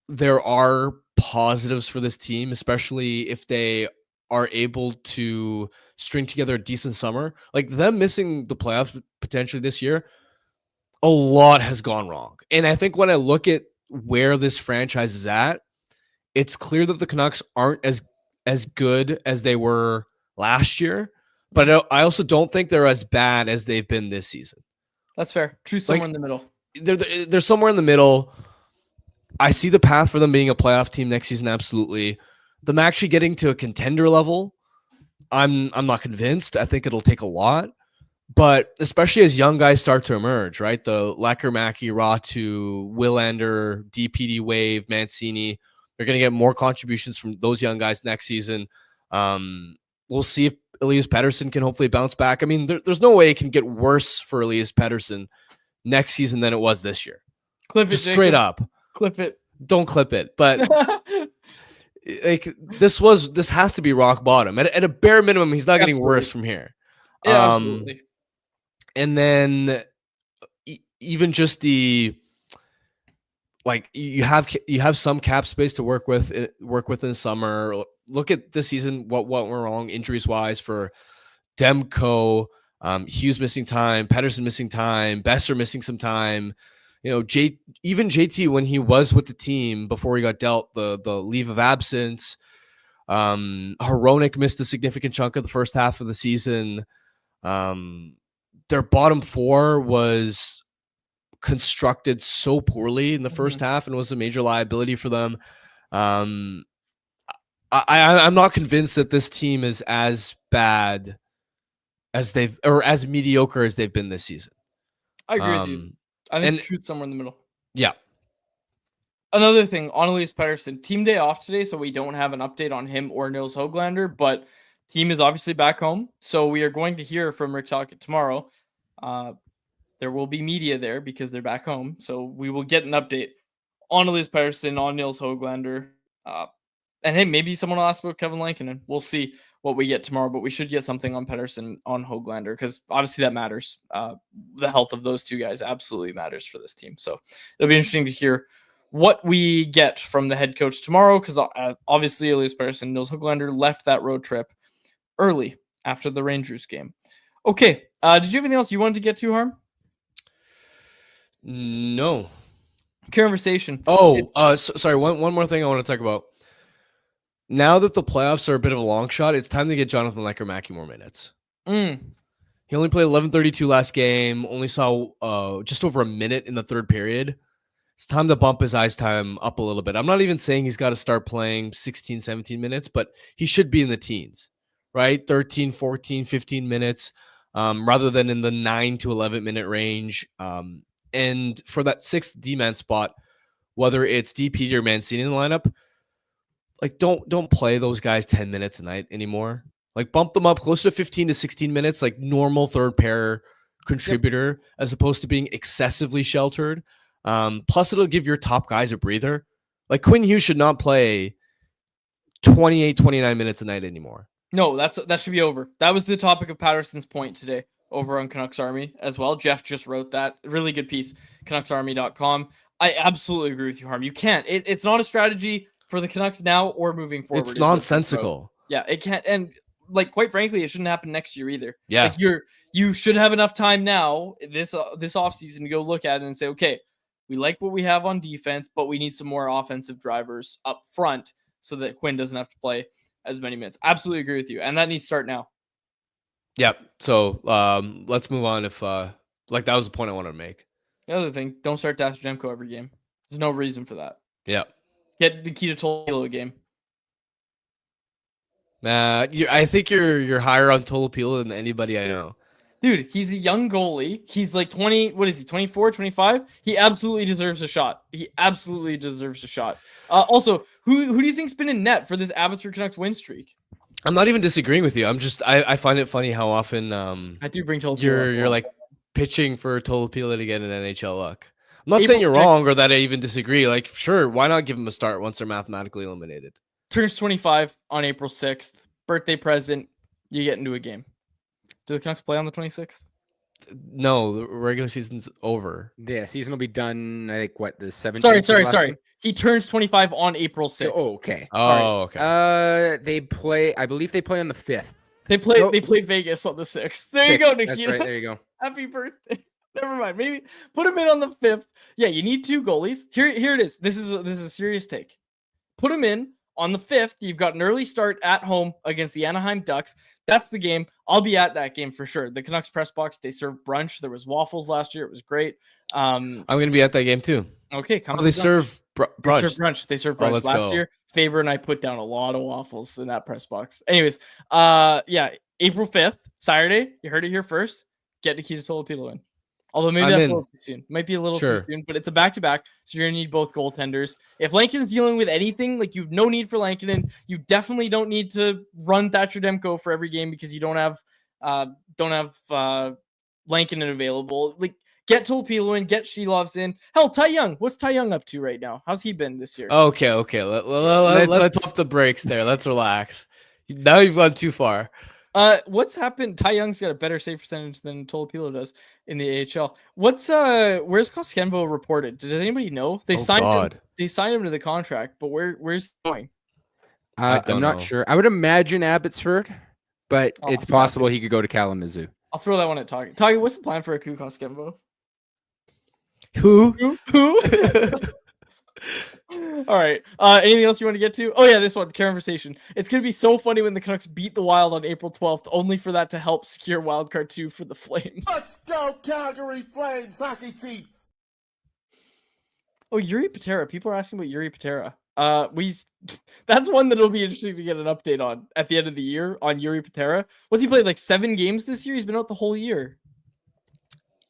there are positives for this team, especially if they are able to string together a decent summer. Like, them missing the playoffs potentially this year, a lot has gone wrong. And I think when I look at where this franchise is at, it's clear that the Canucks aren't as good as they were last year, but I also don't think they're as bad as they've been this season. That's fair. True, somewhere in the middle. They're somewhere in the middle. I see the path for them being a playoff team next season, absolutely. Them actually getting to a contender level, I'm not convinced. I think it'll take a lot, but especially as young guys start to emerge, right? The Lecker-Mackey, Ratu, Willander, DPD Wave, Mancini, they're going to get more contributions from those young guys next season. We'll see if Elias Pettersson can hopefully bounce back. I mean, there's no way it can get worse for Elias Pettersson next season than it was this year. Clip it, just straight up. Clip it. Don't clip it, but like this has to be rock bottom. At a bare minimum, he's not getting worse from here. Yeah, absolutely. And then even just the, like, you have some cap space to work with in summer. Look at this season, what went wrong injuries wise for Demko, Hughes missing time, Pettersson missing time, Besser missing some time. Even JT, when he was with the team before he got dealt the leave of absence, Hronek missed a significant chunk of the first half of the season. Their bottom four was constructed so poorly in the first half and was a major liability for them. I'm not convinced that this team is as bad as as mediocre as they've been this season. I agree with you. I think and the truth's somewhere in the middle. yeah, Another thing, on Elias Pettersson, team day off today, so we don't have an update on him or Nils Höglander, but team is obviously back home, so we are going to hear from Rick Tocchet tomorrow. There will be media there because they're back home, so we will get an update on Elias Pettersson, on Nils Höglander, and hey, maybe someone will ask about Kevin Lankinen. We'll see what we get tomorrow, but we should get something on Pettersson, on Höglander, because obviously that matters. The health of those two guys absolutely matters for this team, so it'll be interesting to hear what we get from the head coach tomorrow, because obviously Elias Pettersson, Nils Höglander left that road trip early after the Rangers game. Okay, did you have anything else you wanted to get to, Harm? No. Conversation. Sorry. One more thing I want to talk about. Now that the playoffs are a bit of a long shot, it's time to get Jonathan Lecker-Mackey more minutes. He only played 11:32 last game. Only saw just over a minute in the third period. It's time to bump his ice time up a little bit. I'm not even saying he's got to start playing 16, 17 minutes, but he should be in the teens, right? 13, 14, 15 minutes, rather than in the 9 to 11 minute range. And for that sixth D-man spot, whether it's DP or Mancini in the lineup, like don't play those guys 10 minutes a night anymore. Like bump them up closer to 15 to 16 minutes, like normal third pair contributor, as opposed to being excessively sheltered. Plus, it'll give your top guys a breather. Like Quinn Hughes should not play 28, 29 minutes a night anymore. No, that should be over. That was the topic of Patterson's point today over on Canucks Army as well. Jeff just wrote that. Really good piece, CanucksArmy.com. I absolutely agree with you, Harm. You can't. It's not a strategy for the Canucks now or moving forward. It's nonsensical. Yeah, it can't. And like, quite frankly, it shouldn't happen next year either. Yeah. Like you should have enough time now, this offseason, to go look at it and say, okay, we like what we have on defense, but we need some more offensive drivers up front so that Quinn doesn't have to play as many minutes. Absolutely agree with you. And that needs to start now. Yep. So let's move on. If that was the point I wanted to make. The other thing, don't start Dasyjenko every game. There's no reason for that. Yeah. Get Nikita Tolopilo a game. I think you're higher on Tolopilo than anybody I know. Dude, he's a young goalie. He's like 20, what is he, 24, 25? He absolutely deserves a shot. Also, who do you think's been in net for this Abbotsford Canucks win streak? I'm not even disagreeing with you. I find it funny how often I do bring Tolopilo. You're like pitching for Tolopilo to get an NHL luck. I'm not saying you're wrong or that I even disagree. Like, sure, why not give him a start once they're mathematically eliminated? Turns 25 on April 6th. Birthday present. You get into a game. Do the Canucks play on the 26th? No, the regular season's over. Yeah, season will be done, I think, the 17th? Sorry. He turns 25 on April 6th. Oh, okay. Okay. I believe they play on the 5th. They played Vegas on the 6th. There you go, Nikita. That's right, there you go. Happy birthday. Never mind. Maybe put him in on the 5th. Yeah, you need two goalies. Here it is. This is a serious take. Put him in on the 5th. You've got an early start at home against the Anaheim Ducks. That's the game. I'll be at that game for sure. The Canucks press box, they serve brunch. There was waffles last year. It was great. I'm going to be at that game too. Okay, come. They serve brunch. They serve brunch. Last year, Faber and I put down a lot of waffles in that press box. Anyways, yeah, April 5th, Saturday. You heard it here first. Get Nikita Tolopilo in. Although maybe that's a little too soon. Might be a little too soon, but it's a back-to-back, so you're going to need both goaltenders. If Lankinen's dealing with anything, like, you've no need for Lankinen. You definitely don't need to run Thatcher Demko for every game because you don't have Lankinen available. Like, get Tolopilo in, get Shelovs in. Hell, Ty Young. What's Ty Young up to right now? How's he been this year? Okay. Let's pump the brakes there. Let's relax. Now you've gone too far. What's happened? Ty Young's got a better save percentage than Tolopilo does in the AHL. Where's Kostenvo reported? Does anybody know? They signed him to the contract, but where's he going? I'm not sure. I would imagine Abbotsford, but it's possible he could go to Kalamazoo. I'll throw that one at Tocchet. Tocchet, what's the plan for Aku Kostenvo? Who? All right. Anything else you want to get to? Oh yeah, this one, Conversation. It's gonna be so funny when the Canucks beat the Wild on April 12th, only for that to help secure wildcard 2 for the Flames. Let's go, Calgary Flames hockey team. Oh, Yuri Patera. People are asking about Yuri Patera. That's one that'll be interesting to get an update on at the end of the year on Yuri Patera. What's he played, like 7 games this year? He's been out the whole year.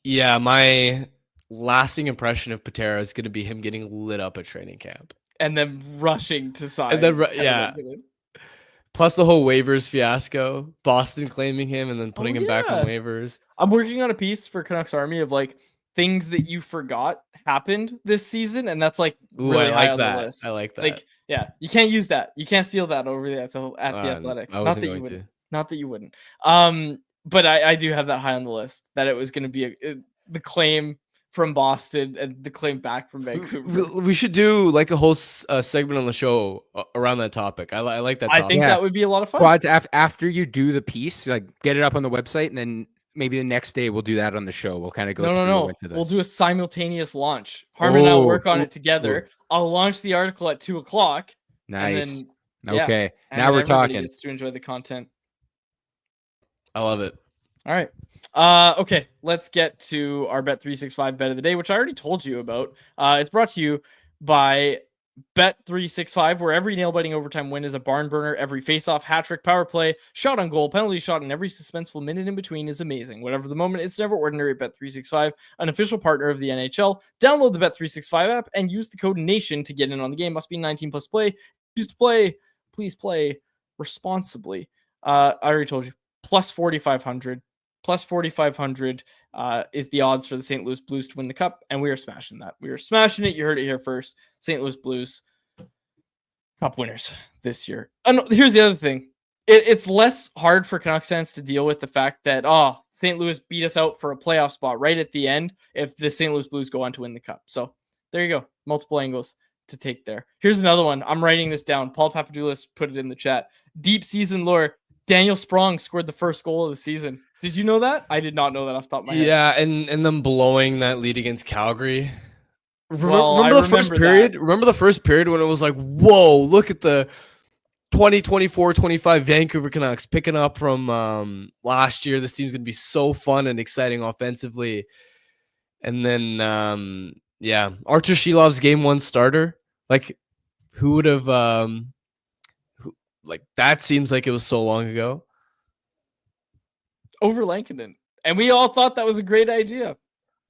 Yeah, my lasting impression of Patera is going to be him getting lit up at training camp. And then rushing to sign. And then, yeah. Plus the whole waivers fiasco, Boston claiming him and then putting him back on waivers. I'm working on a piece for Canucks Army of like things that you forgot happened this season, and that's like really high on the list. I like that. Like, yeah, you can't use that. You can't steal that over at the Athletic. I wasn't going to. Not that you wouldn't. But I do have that high on the list that it was going to be the claim from Boston and the claim back from Vancouver. We should do like a whole segment on the show around that topic. I like that topic. I think that would be a lot of fun. Well, it's after you do the piece, like get it up on the website, and then maybe the next day we'll do that on the show. We'll kind of go No. We'll do a simultaneous launch. Harmon and I'll work on it together. I'll launch the article at 2:00. Nice. And then, okay. Now we're talking. Gets to enjoy the content. I love it. All right. Okay, let's get to our Bet365 bet of the day, which I already told you about. It's brought to you by Bet365, where every nail-biting overtime win is a barn burner. Every face-off, hat-trick, power play, shot on goal, penalty shot, and every suspenseful minute in between is amazing. Whatever the moment, it's never ordinary at Bet365, an official partner of the NHL. Download the Bet365 app and use the code NATION to get in on the game. Must be 19 plus play. Choose to play. Please play responsibly. I already told you. Plus 4,500. Plus 4,500 is the odds for the St. Louis Blues to win the cup, and we are smashing that. We are smashing it. You heard it here first. St. Louis Blues cup winners this year. And here's the other thing. It's less hard for Canucks fans to deal with the fact that, St. Louis beat us out for a playoff spot right at the end if the St. Louis Blues go on to win the cup. So there you go. Multiple angles to take there. Here's another one. I'm writing this down. Paul Papadoulis put it in the chat. Deep season lore. Daniel Sprong scored the first goal of the season. Did you know that? I did not know that off the top of my head. Yeah, and them blowing that lead against Calgary. Remember the first period? Remember the first period when it was like, whoa, look at the 2024-25 Vancouver Canucks picking up from last year. This team's going to be so fun and exciting offensively. And then, Artur Shilov's game 1 starter. Like, who would have... like, that seems like it was so long ago. Over Lankinen. And we all thought that was a great idea.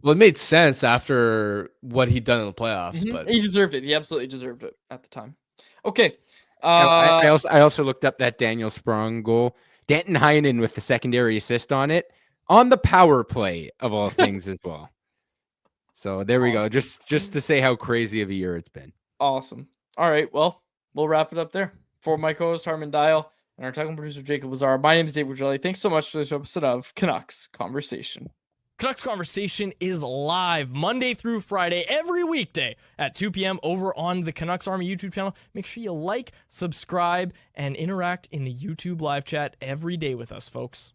Well, it made sense after what he'd done in the playoffs, but he deserved it. He absolutely deserved it at the time. Okay. I also looked up that Daniel Sprong goal. Danton Heinen with the secondary assist on it on the power play of all things as well. So there we go. Just to say how crazy of a year it's been. Awesome. All right. Well, we'll wrap it up there. For my co-host Harmon Dial and our technical producer Jacob Lazar, my name is Dave Wajelli. Thanks so much for this episode of Canucks Conversation. Canucks Conversation is live Monday through Friday, every weekday at 2 p.m. over on the Canucks Army YouTube channel. Make sure you like, subscribe, and interact in the YouTube live chat every day with us, folks.